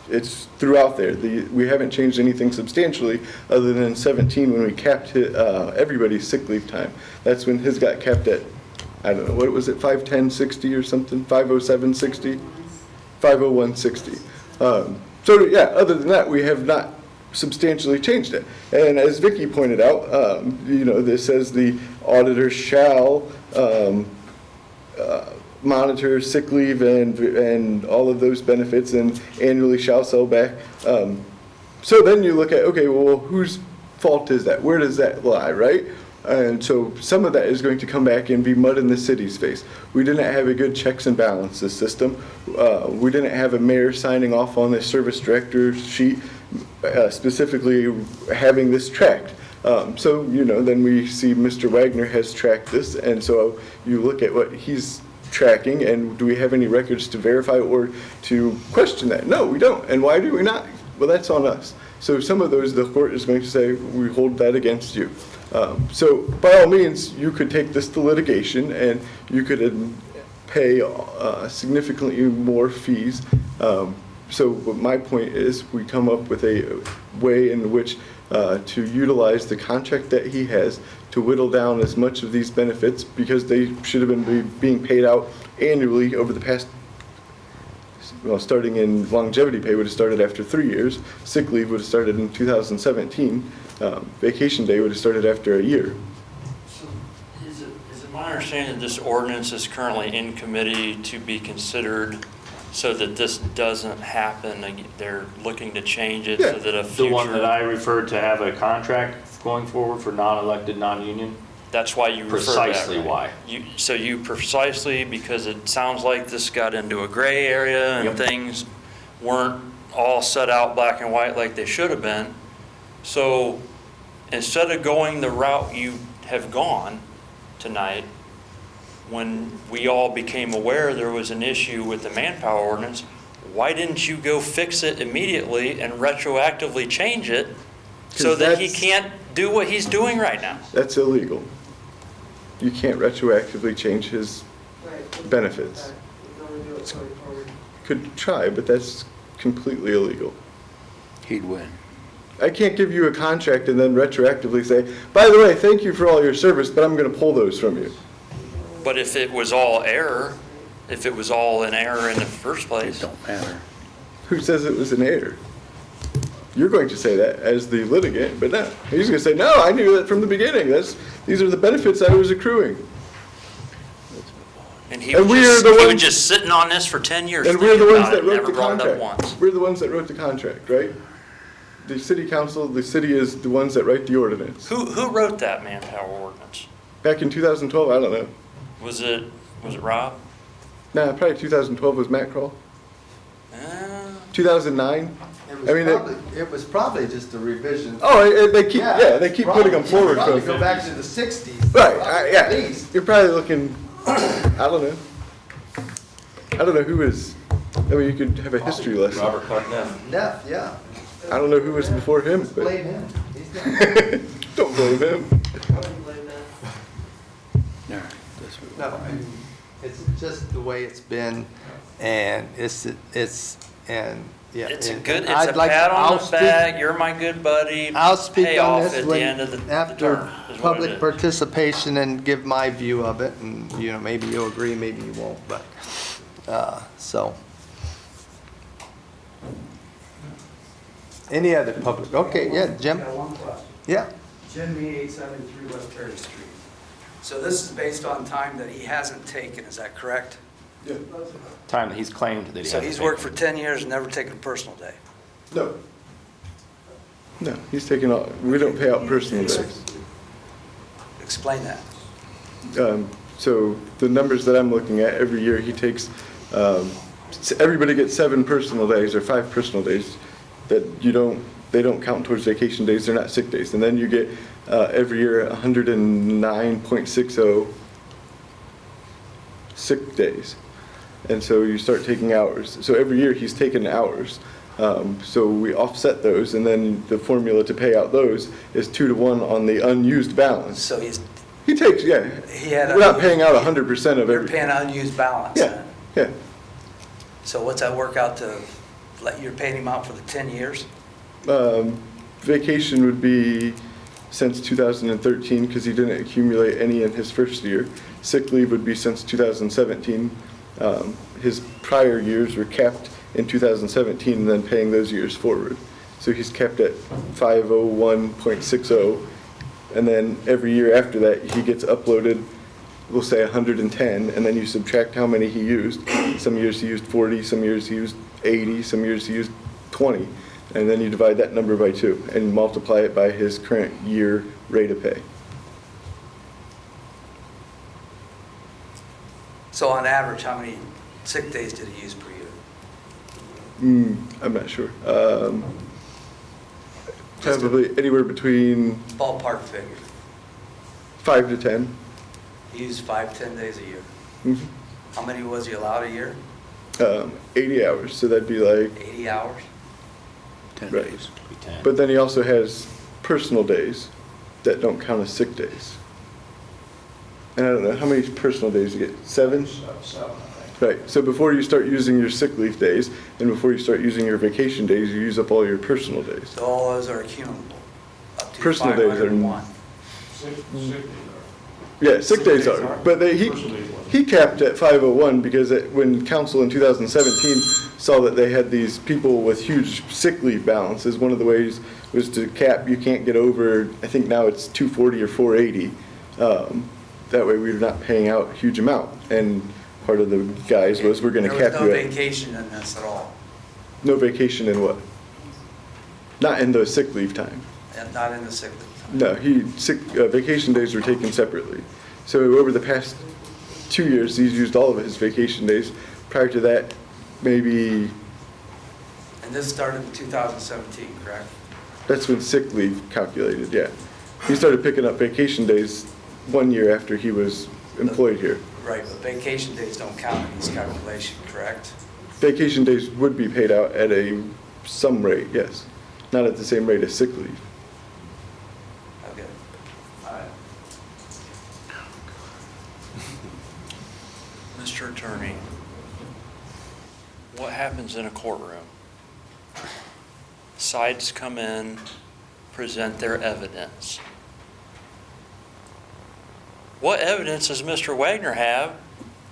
throughout there. We haven't changed anything substantially other than 17 when we capped everybody's sick leave time. That's when his got capped at, I don't know, what was it, 510.60 or something, 507.60, 501.60. So yeah, other than that, we have not substantially changed it. And as Vicki pointed out, this says the auditor shall monitor sick leave and all of those benefits and annually shall sell back. So then you look at, okay, well, whose fault is that? Where does that lie, right? And so some of that is going to come back and be mud in the city's face. We didn't have a good checks and balances system. We didn't have a mayor signing off on the service director's sheet, specifically having this tracked. So, then we see Mr. Wagner has tracked this, and so you look at what he's tracking, and do we have any records to verify or to question that? No, we don't. And why do we not? Well, that's on us. So some of those, the court is going to say, we hold that against you. So by all means, you could take this to litigation and you could pay significantly more fees. So what my point is, we come up with a way in which to utilize the contract that he has to whittle down as much of these benefits, because they should have been being paid out annually over the past, well, starting in longevity pay would have started after 3 years, sick leave would have started in 2017, vacation day would have started after a year.
So is it my understanding that this ordinance is currently in committee to be considered so that this doesn't happen? They're looking to change it so that a future...
The one that I referred to have a contract going forward for non-elected, non-union?
That's why you refer to that,
Precisely
right?
why.
So you precisely, because it sounds like this got into a gray area and things weren't all set out black and white like they should have been. So instead of going the route you have gone tonight, when we all became aware there was an issue with the manpower ordinance, why didn't you go fix it immediately and retroactively change it so that he can't do what he's doing right now?
That's illegal. You can't retroactively change his benefits. Could try, but that's completely illegal.
He'd win.
I can't give you a contract and then retroactively say, by the way, thank you for all your service, but I'm going to pull those from you.
But if it was all error, if it was all an error in the first place.
It don't matter.
Who says it was an error? You're going to say that as the litigant, but no. He's going to say, no, I knew that from the beginning. These are the benefits I was accruing.
And he was just sitting on this for 10 years.
And we're the ones that wrote
never
the
brought it up
contract.
once.
We're the ones that wrote the contract, right? The city council, the city is the ones that write the ordinance.
Who wrote that manpower ordinance?
Back in 2012, I don't know.
Was it Rob?
Nah, probably 2012 was Matt Kroll. 2009.
It was probably just a revision.
Oh, they keep putting them forward.
Probably go back to the 60s.
Right, yeah.
At least.
You're probably looking, I don't know who is, you could have a history lesson.
Robert Clark Neff.
Neff, yeah.
I don't know who was before him, but.
Blame him. He's done.
Don't blame him.
No, it's just the way it's been, and it's a
pat on the back, you're my good buddy.
I'll speak on this
at the end of the
after
term, is what it
public
is.
participation and give my view of it, and, maybe you'll agree, maybe you won't, but, so. Any other public, okay, yeah, Jim?
I got one question.
Yeah,
Jim Me, 873 West Perry Street. So this is based on time that he hasn't taken, is that correct?
Yeah.
Time that he's claimed that he
So
has
he's
to
worked
pay.
for 10 years and never taken a personal day?
No. No, he's taking all, we don't pay out personal days.
Explain that.
So the numbers that I'm looking at, every year he takes, everybody gets 7 personal days or 5 personal days that they don't count towards vacation days, they're not sick days. And then you get every year 109.60 sick days. And so you start taking hours. So every year he's taken hours. So we offset those, and then the formula to pay out those is 2 to 1 on the unused balance.
So
He takes, yeah. We're not paying out 100% of
You're
everything.
paying unused balance
Yeah,
then?
yeah.
So what's that work out to, you're paying him out for the 10 years?
Vacation would be since 2013 because he didn't accumulate any in his first year. Sick leave would be since 2017. His prior years were capped in 2017 and then paying those years forward. So he's kept at 501.60, and then every year after that, he gets uploaded, we'll say 110, and then you subtract how many he used. Some years he used 40, some years he used 80, some years he used 20, and then you divide that number by 2 and multiply it by his current year rate of pay.
So on average, how many sick days did he use per year?
I'm not sure. Probably anywhere between
Ballpark figure.
5 to 10.
He used 5-10 days a year.
Mhm.
How many was he allowed a year?
80 hours, so that'd be like,
80 hours?
10
Right.
days.
but then he also has personal days that don't count as sick days. And I don't know, how many personal days you get? 7?
7, I think.
Right, so before you start using your sick leave days, and before you start using your vacation days, you use up all your personal days.
So all those are accumulable, up to
Personal days are-
501.
Yeah, sick days are, but he capped at 501 because when council in 2017 saw that they had these people with huge sick leave balances, one of the ways was to cap, you can't get over, I think now it's 240 or 480. That way we're not paying out a huge amount. And part of the guys was, we're gonna cap
There was
you
no
at.
vacation in this at all,
No vacation in what? Not in the sick leave time.
and not in the sick leave time.
No, vacation days were taken separately. So over the past 2 years, he's used all of his vacation days. Prior to that, maybe,
And this started in 2017, correct?
that's when sick leave calculated, yeah. He started picking up vacation days 1 year after he was employed here.
Right, but vacation days don't count in this calculation, correct?
Vacation days would be paid out at some rate, yes. Not at the same rate as sick leave.
Okay.
Mr. Attorney, what happens in a courtroom? Sides come in, present their evidence. What evidence does Mr. Wagner have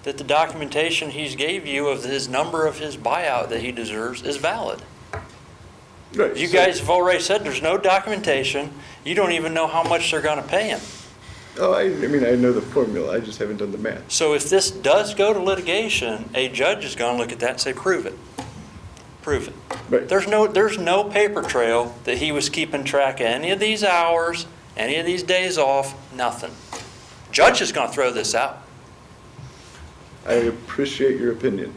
that the documentation he's gave you of his number of his buyout that he deserves is valid?
Right.
You
so-
guys have already said there's no documentation. You don't even know how much they're going to pay him.
Oh, I mean, I know the formula, I just haven't done the math.
So if this does go to litigation, a judge is going to look at that and say, prove it. Prove it.
Right.
There's no paper trail that he was keeping track of any of these hours, any of these days off, nothing. Judge is going to throw this out.
I appreciate your opinion.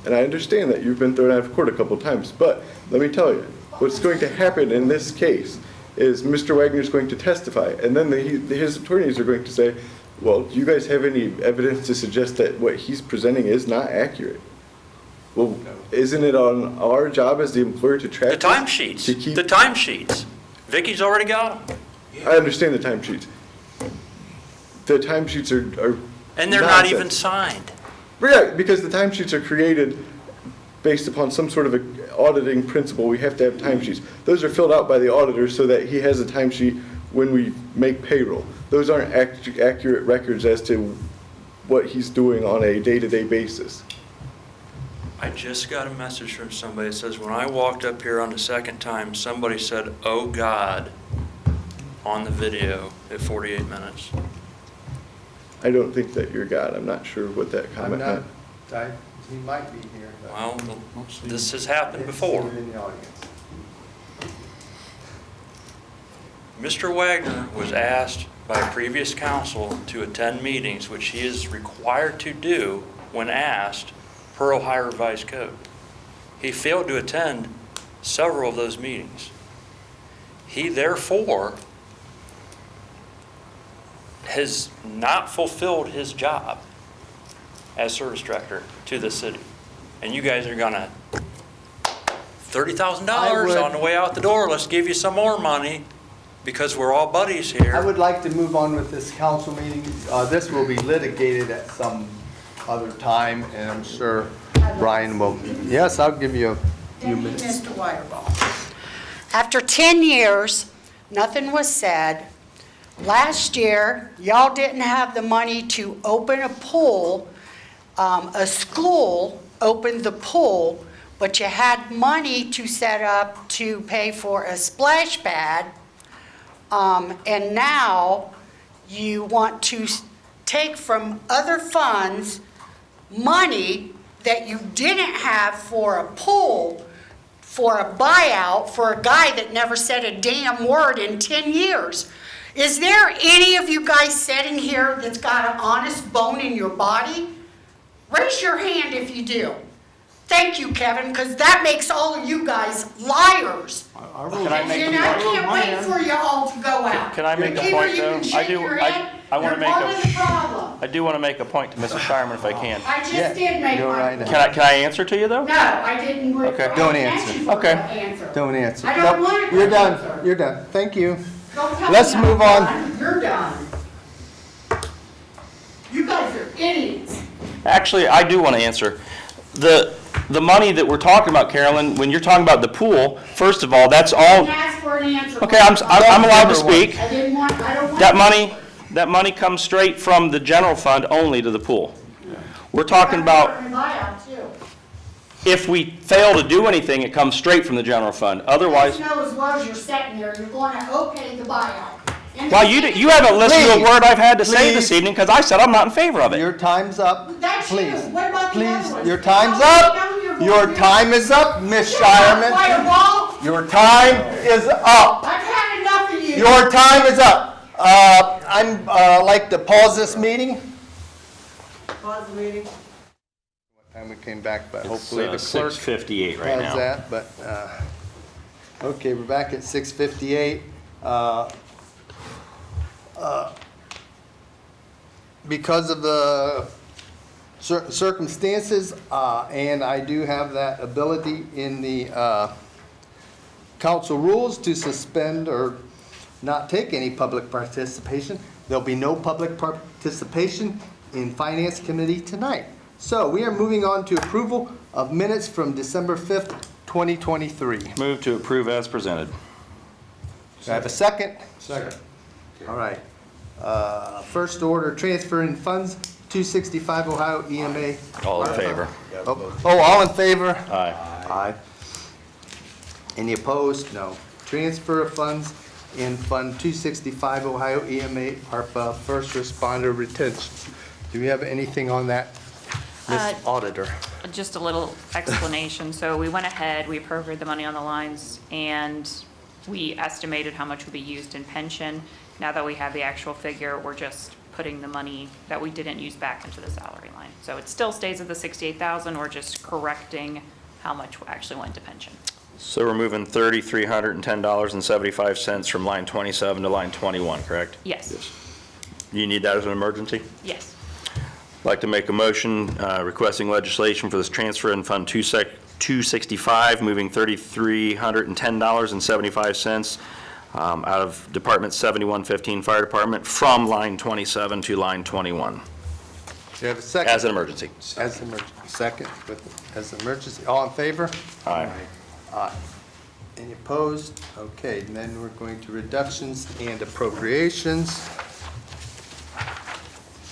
And I understand that you've been thrown out of court a couple times, but let me tell you, what's going to happen in this case is Mr. Wagner's going to testify, and then his attorneys are going to say, well, do you guys have any evidence to suggest that what he's presenting is not accurate? Well, isn't it on our job as the employer to track
The
this?
timesheets,
To keep-
the timesheets. Vicki's already got them.
I understand the timesheets. The timesheets are
And they're not
nonsense.
even signed.
Right, because the timesheets are created based upon some sort of a auditing principle. We have to have timesheets. Those are filled out by the auditor so that he has a timesheet when we make payroll. Those aren't accurate records as to what he's doing on a day-to-day basis.
I just got a message from somebody that says, when I walked up here on the second time, somebody said, "Oh God," on the video at 48 minutes.
I don't think that you're God. I'm not sure what that
I'm
comment
not,
meant.
he might be here. but
Well, this has
I
happened
didn't see
before.
him in the audience.
Mr. Wagner was asked by a previous council to attend meetings, which he is required to do when asked per Ohio Revised Code. He failed to attend several of those meetings. He therefore has not fulfilled his job as service director to the city. And you guys are gonna, $30,000 on the way out the door, let's give you some more money because we're all buddies here.
I would like to move on with this council meeting. This will be litigated at some other time, and I'm sure Brian will. Yes, I'll give you a few
Thank you,
minutes.
Mr. Wireball. After 10 years, nothing was said. Last year, y'all didn't have the money to open a pool. A school opened the pool but you had money to set up to pay for a splash pad, and now you want to take from other funds money that you didn't have for a pool, for a buyout, for a guy that never said a damn word in 10 years. Is there any of you guys sitting here that's got an honest bone in your body? Raise your hand if you do. Thank you, Kevin, because that makes all of you guys liars.
Can I make
And I can't wait for you all to go out.
Can I make a
Either
point,
you
though?
can shake your head,
I want to
you're
make
part of the problem.
I do want to make a point to Mrs. Shireman if I can.
I just did make
go
my
right
point.
ahead.
Can I answer to you, though?
No, I didn't.
Okay.
Don't
I
answer.
asked you for
Okay.
an answer.
Don't answer.
I don't
Nope,
want to
You're done.
answer.
You're done. Thank you.
Don't tell
Let's
me I'm
move on.
done. You're done. You guys are idiots.
Actually, I do want to answer. The money that we're talking about, Carolyn, when you're talking about the pool, first of all, that's
I
all,
didn't ask for an answer.
okay, I'm allowed to speak.
I don't want.
That money comes straight from the general fund only to the pool. We're talking about,
Buyout too.
if we fail to do anything, it comes straight from the general fund. Otherwise,
You know as well as you're sitting there, you're going to okay the buyout. And
well, you haven't listened to a
Please,
word I've had to say this
please.
evening because I said I'm not in favor of it.
Your time's up.
That's you.
Please.
What about the
Please,
other ones?
your time's
How many know
up.
you're
Your
going to-
time is up, Miss
Shut up,
Shireman.
Fireball.
Your time is up.
I've had enough of you.
Your time is up. I'm like to pause this meeting.
Pause the meeting.
What time we came back, but
It's
hopefully the clerk
6:58 right
has
now.
that, but, okay, we're back at 6:58. Because of the circumstances, and I do have that ability in the council rules to suspend or not take any public participation. There'll be no public participation in Finance Committee tonight. So we are moving on to approval of minutes from December 5th, 2023.
Move to approve as presented.
Do I have a second? Second. All right. First order, transferring funds, 265 Ohio EMA.
All in favor?
Oh, all in favor?
Aye.
Aye. Any opposed? No. Transfer of funds in Fund 265 Ohio EMA ARPA First Responder Retention. Do we have anything on that, Ms. Auditor?
Just a little explanation. So we went ahead, we appropriated the money on the lines, and we estimated how much would be used in pension. Now that we have the actual figure, we're just putting the money that we didn't use back into the salary line. So it still stays at the 68,000, we're just correcting how much actually went to pension.
So we're moving $3,310.75 from line 27 to line 21, correct?
Yes.
You need that as an emergency?
Yes.
I'd like to make a motion requesting legislation for this transfer in Fund 265, moving $3,310.75 out of Department 7115 Fire Department from line 27 to line 21
Do you have a second?
as an emergency.
As an emergency. Second, as an emergency. All in favor?
Aye.
Aye. Any opposed? Okay, and then we're going to reductions and appropriations.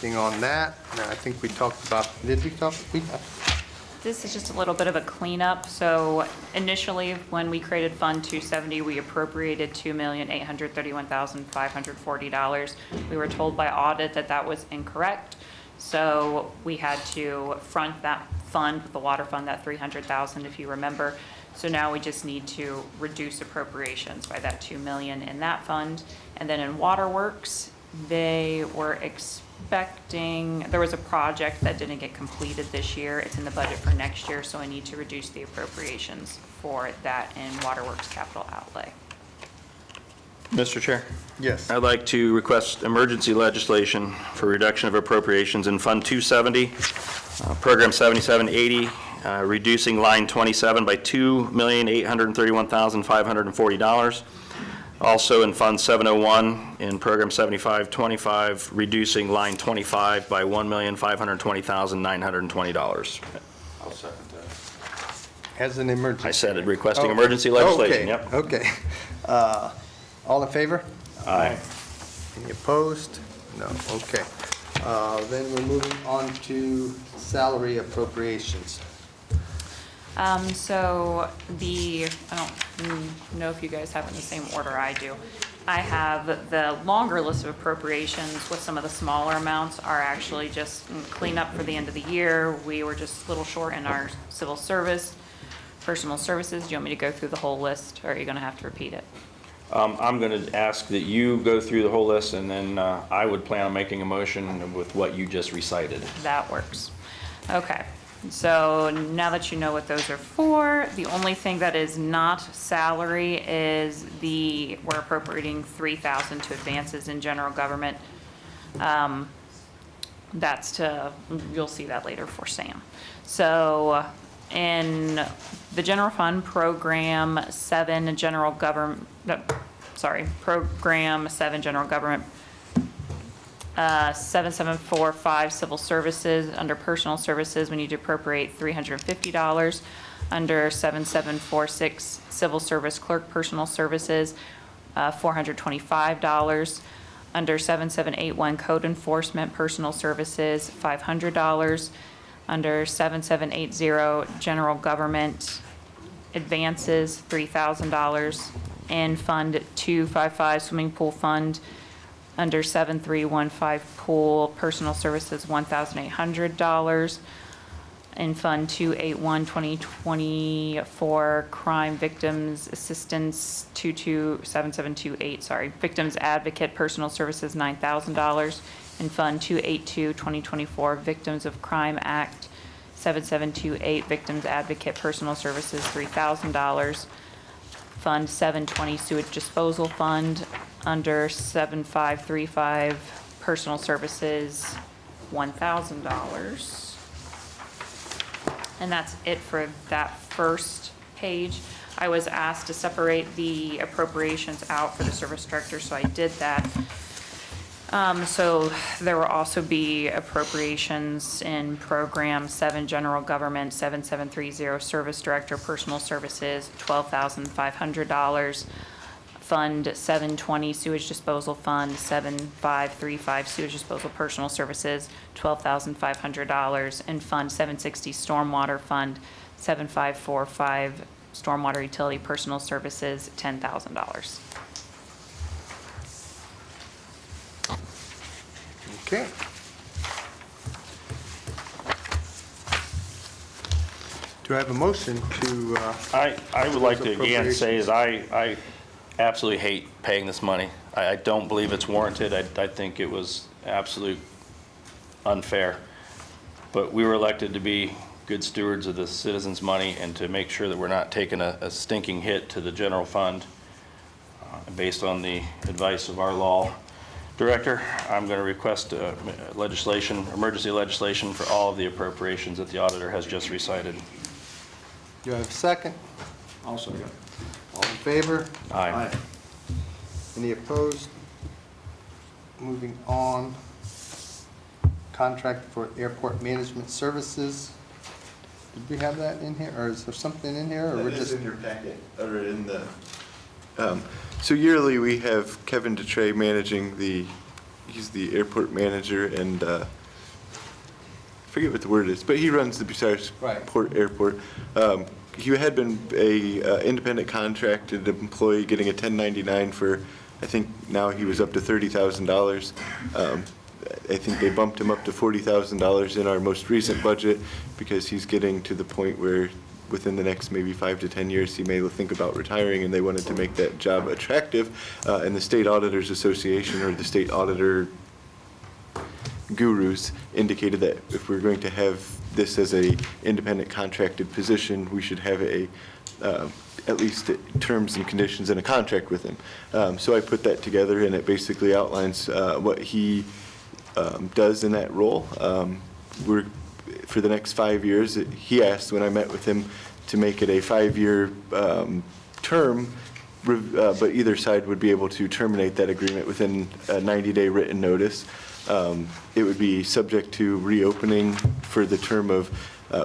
Anything on that? No, I think we talked about, did we talk?
This is just a little bit of a cleanup. So initially, when we created Fund 270, we appropriated $2,831,540. We were told by audit that that was incorrect. So we had to front that fund with the water fund, that $300,000, if you remember. So now we just need to reduce appropriations by that $2 million in that fund. And then in Waterworks, they were expecting, there was a project that didn't get completed this year. It's in the budget for next year, so I need to reduce the appropriations for that in Waterworks capital outlay.
Mr. Chair?
Yes.
I'd like to request emergency legislation for reduction of appropriations in Fund 270, Program 7780, reducing line 27 by $2,831,540. Also in Fund 701, in Program 7525, reducing line 25 by $1,520,920.
I'll second that.
As an emergency.
I said it, requesting
Oh,
emergency legislation,
okay,
yep.
Okay. All in favor?
Aye.
Any opposed? No, okay. Then we're moving on to salary appropriations.
So I don't know if you guys have it in the same order I do. I have the longer list of appropriations with some of the smaller amounts are actually just cleanup for the end of the year. We were just a little short in our civil service, personal services. Do you want me to go through the whole list, or are you gonna have to repeat it?
I'm going to ask that you go through the whole list, and then I would plan on making a motion with what you just recited.
That works. Okay, so now that you know what those are for, the only thing that is not salary is we're appropriating $3,000 to advances in general government. That's you'll see that later for Sam. So in the general fund, program 7 general government, program 7 general government, 7745 civil services, under personal services, we need to appropriate $350. Under 7746 civil service clerk personal services, $425. Under 7781 code enforcement personal services, $500. Under 7780 general government advances, $3,000. In Fund 255 swimming pool fund, under 7315 pool personal services, $1,800. In Fund 281 2024 crime victims assistance 227728, victims advocate personal services, $9,000. In Fund 282 2024 victims of crime act 7728 victims advocate personal services, $3,000. Fund 720 sewage disposal fund, under 7535 personal services, $1,000. And that's it for that first page. I was asked to separate the appropriations out for the service director, so I did that. So there will also be appropriations in program 7 general government, 7730 service director personal services, $12,500. Fund 720 sewage disposal fund, 7535 sewage disposal personal services, $12,500. And Fund 760 stormwater fund, 7545 stormwater utility personal services, $10,000.
Okay. Do I have a motion to?
I would like to again
appropriations?
say is I absolutely hate paying this money. I don't believe it's warranted. I think it was absolute unfair. But we were elected to be good stewards of the citizens' money and to make sure that we're not taking a stinking hit to the general fund. Based on the advice of our law director, I'm going to request emergency legislation for all of the appropriations that the auditor has just recited.
Do I have a second?
I'll second.
All in favor?
Aye.
Any opposed? Moving on. Contract for airport management services. Did we have that in here, or is there something in here, or we're just?
in your packet, or in the, so yearly we have Kevin Dishon managing he's the airport manager, and I forget what the word is, but he runs the Bucyrus Airport. He had been a independent contracted employee getting a 1099 for, I think now he was up to $30,000. I think they bumped him up to $40,000 in our most recent budget because he's getting to the point where within the next maybe 5 to 10 years he may think about retiring, and they wanted to make that job attractive. And the State Auditors Association, or the state auditor gurus, indicated that if we're going to have this as a independent contracted position, we should have at least terms and conditions in a contract with him. So I put that together, and it basically outlines what he does in that role. For the next 5 years, he asked when I met with him to make it a 5-year term, but either side would be able to terminate that agreement within a 90-day written notice. It would be subject to reopening for the term of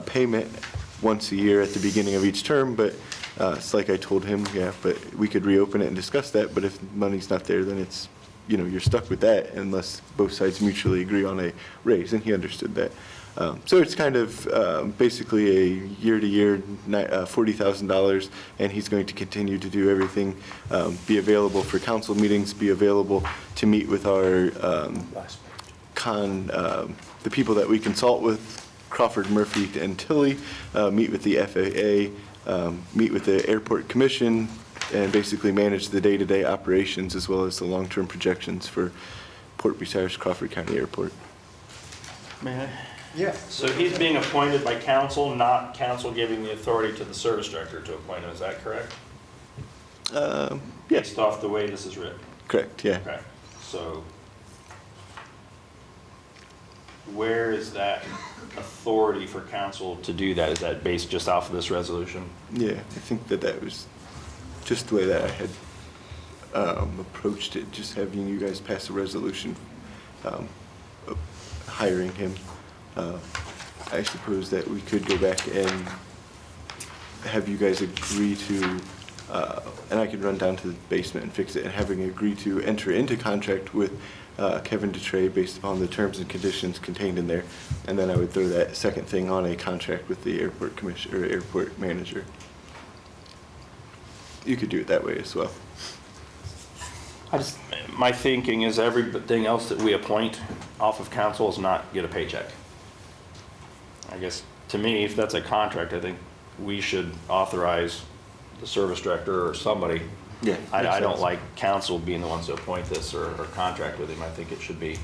payment once a year at the beginning of each term, but it's like I told him, but we could reopen it and discuss that, but if money's not there, then it's, you're stuck with that unless both sides mutually agree on a raise, and he understood that. So it's kind of basically a year-to-year $40,000, and he's going to continue to do everything, be available for council meetings, be available to meet with our the people that we consult with, Crawford, Murphy, and Tilly, meet with the FAA, meet with the Airport Commission, and basically manage the day-to-day operations as well as the long-term projections for Port Bucyrus Crawford County Airport.
May I?
Yeah.
So he's being appointed by council, not council giving the authority to the service director to appoint him, is that correct?
Yes,
Based off the way this is written?
correct, yeah.
Okay, so where is that authority for council to do that? Is that based just off of this resolution?
Yeah, I think that was just the way that I had approached it, just having you guys pass a resolution hiring him. I suppose that we could go back and have you guys agree to, and I could run down to the basement and fix it, and having agree to enter into contract with Kevin Dishon based upon the terms and conditions contained in there, and then I would throw that second thing on a contract with the airport commissioner or airport manager. You could do it that way as well.
My thinking is everything else that we appoint off of council is not get a paycheck. I guess, to me, if that's a contract, I think we should authorize the service director or somebody.
Yeah.
I don't like council being the ones to appoint this or contract with him. I think it should be.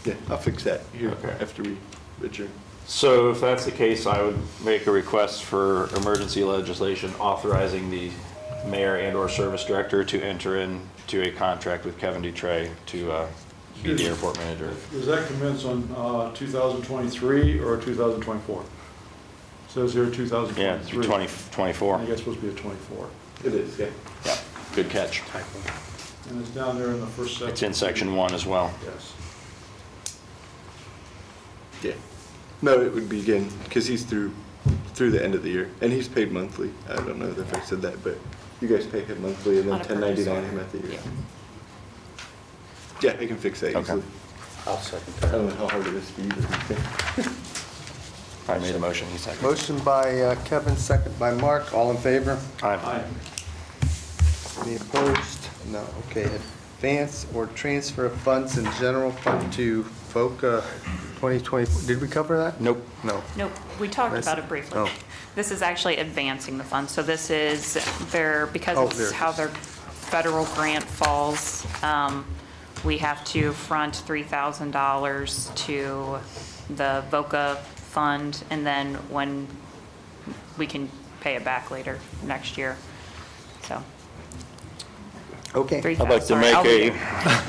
Yeah, I'll fix that here
Okay.
after we adjourn.
So if that's the case, I would make a request for emergency legislation authorizing the mayor and/or service director to enter into a contract with Kevin Dishon to be the airport manager.
Does that commence on 2023 or 2024? Says here 2023.
Yeah, 2024.
I guess it's supposed to be a 24.
It is, yeah.
Yeah, good catch.
And it's down there in the first section.
It's in section 1 as well.
Yes.
Yeah. No, it would begin, because he's through the end of the year, and he's paid monthly. I don't know if I said that, but you guys pay him monthly and then
On a purchase
1099
order.
him at the year.
Yeah.
Yeah, I can fix that
Okay.
easily.
I'll second
I
that.
don't know how hard it is for you to
I made a motion, he seconded.
Motion by Kevin, second by Mark. All in favor?
Aye.
Any opposed? No. Okay. Advance or transfer of funds in general fund to VOCA 2024. Did we cover that?
Nope.
No.
Nope, we talked
That's-
about it briefly.
oh.
This is actually advancing the funds, so this is because
Oh,
it's
there it
how
is.
their federal grant falls, we have to front $3,000 to the VOCA fund, and then when we can pay it back later next year, so.
Okay.
I'd like to make a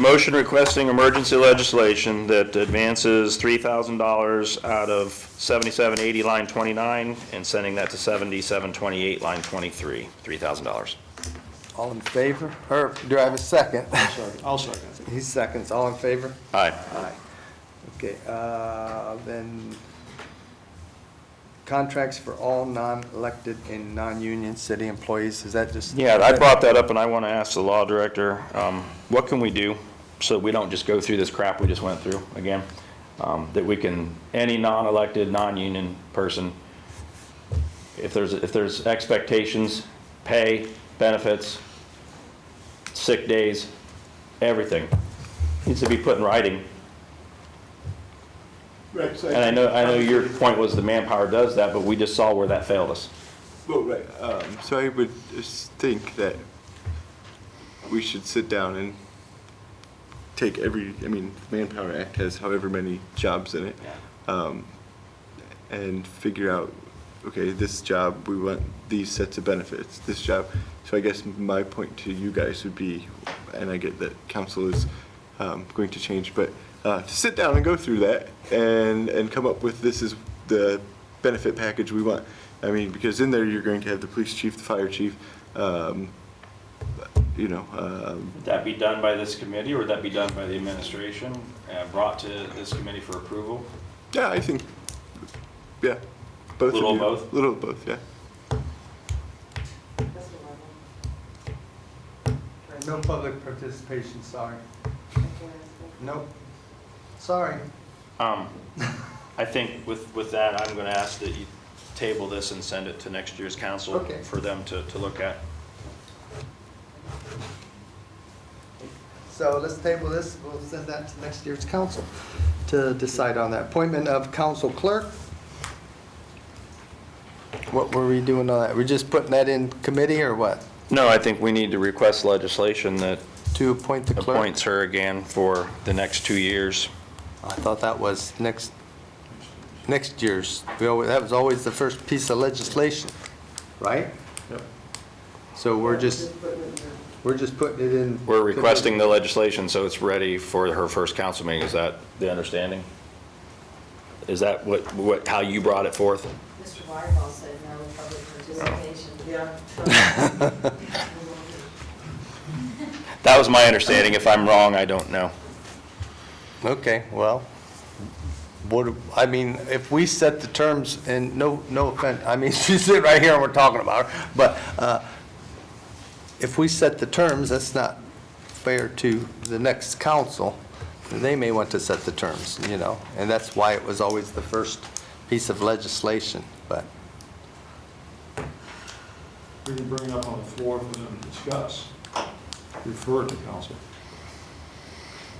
motion requesting emergency legislation that advances $3,000 out of 7780 line 29 and sending that to 7728 line 23, $3,000.
All in favor? Or do I have a second?
I'll second.
He seconds. All in favor?
Aye.
Aye. Okay, then contracts for all non-elected and non-union city employees, is that just?
Yeah, I brought that up and I want to ask the law director, what can we do so we don't just go through this crap we just went through again? That we can, any non-elected, non-union person, if there's expectations, pay, benefits, sick days, everything needs to be put in writing.
Right, so
And I know your point was the manpower does that, but we just saw where that failed us.
Well, right, so I would just think that we should sit down and take the Manpower Act has however many jobs in it. And figure out, okay, this job, we want these sets of benefits, this job. So I guess my point to you guys would be, and I get that council is going to change, but to sit down and go through that and come up with this is the benefit package we want. I mean, because in there you're going to have the police chief, the fire chief,
Would that be done by this committee, or would that be done by the administration, brought to this committee for approval?
yeah, I think, yeah, both of you.
Little of both?
Little of both, yeah.
No public participation, sorry. Nope. Sorry.
I think with that, I'm going to ask that you table this and send it to next year's council
Okay.
for them to look at.
So let's table this, we'll send that to next year's council to decide on that. Appointment of council clerk. What were we doing on that? We're just putting that in committee or what?
No, I think we need to request legislation that
To appoint the clerk?
appoints her again for the next 2 years.
I thought that was next year's. That was always the first piece of legislation, right?
Yep.
So we're just putting it in.
We're requesting the legislation so it's ready for her first council meeting. Is that the understanding? Is that how you brought it forth?
Mr. Wireball said no public participation.
Yeah.
That was my understanding. If I'm wrong, I don't know.
Okay, well, I mean, if we set the terms, and no offense, I mean, she's sitting right here and we're talking about her, but if we set the terms, that's not fair to the next council. They may want to set the terms, you know, and that's why it was always the first piece of legislation, but.
We can bring it up on the floor for them to discuss. Refer it to council.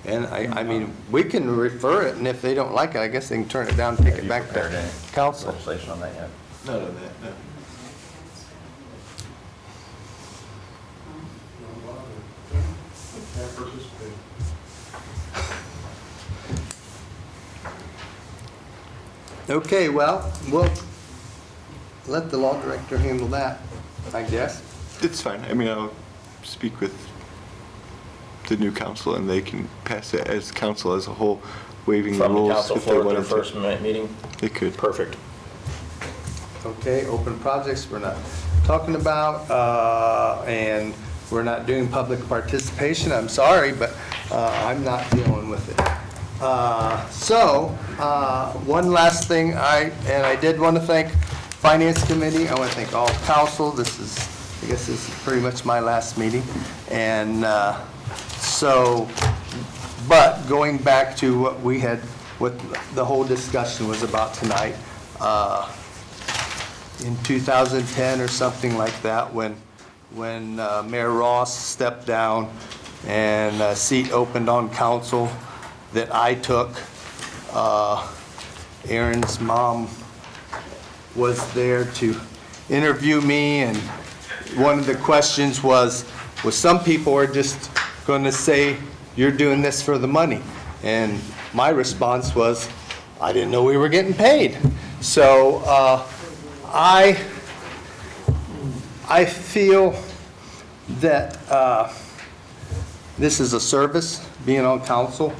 And I mean, we can refer it, and if they don't like it, I guess they can turn it down and take it back to council.
Legislation on that yet?
None of that, no.
Can't participate.
Okay, well, we'll let the law director handle that, I guess.
It's fine. I mean, I'll speak with the new council and they can pass it as council as a whole, waiving the
From the
rules
council
if they
floor at their
wanted
first
to.
meeting?
They could.
Perfect.
Okay, open projects we're not talking about, and we're not doing public participation. I'm sorry, but I'm not dealing with it. One last thing, I did want to thank Finance Committee. I want to thank all council. I guess this is pretty much my last meeting. And but going back to what the whole discussion was about tonight, in 2010 or something like that, when Mayor Ross stepped down and a seat opened on council that I took, Aaron's mom was there to interview me, and one of the questions was some people are just going to say, you're doing this for the money. And my response was, I didn't know we were getting paid. So I feel that this is a service, being on council.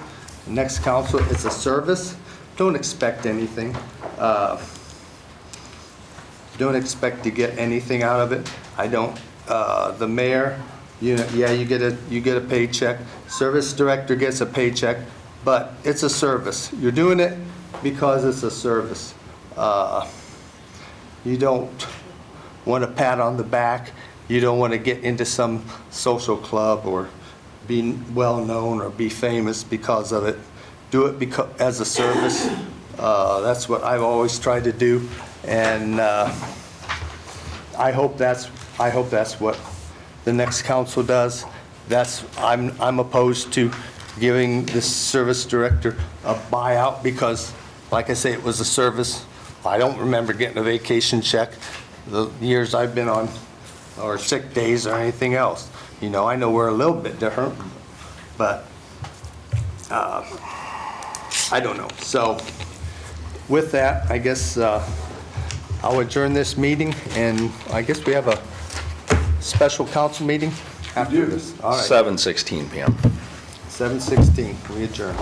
The next council, it's a service. Don't expect anything. Don't expect to get anything out of it. I don't. The mayor, you get a paycheck. Service director gets a paycheck, but it's a service. You're doing it because it's a service. You don't want a pat on the back. You don't want to get into some social club or be well-known or be famous because of it. Do it as a service. That's what I've always tried to do, and I hope that's what the next council does. I'm opposed to giving this service director a buyout because, like I say, it was a service. I don't remember getting a vacation check the years I've been on, or sick days or anything else. You know, I know we're a little bit different, but I don't know. So with that, I guess I'll adjourn this meeting, and I guess we have a special council meeting after this. All right.
7:16 p.m.
7:16, we adjourn.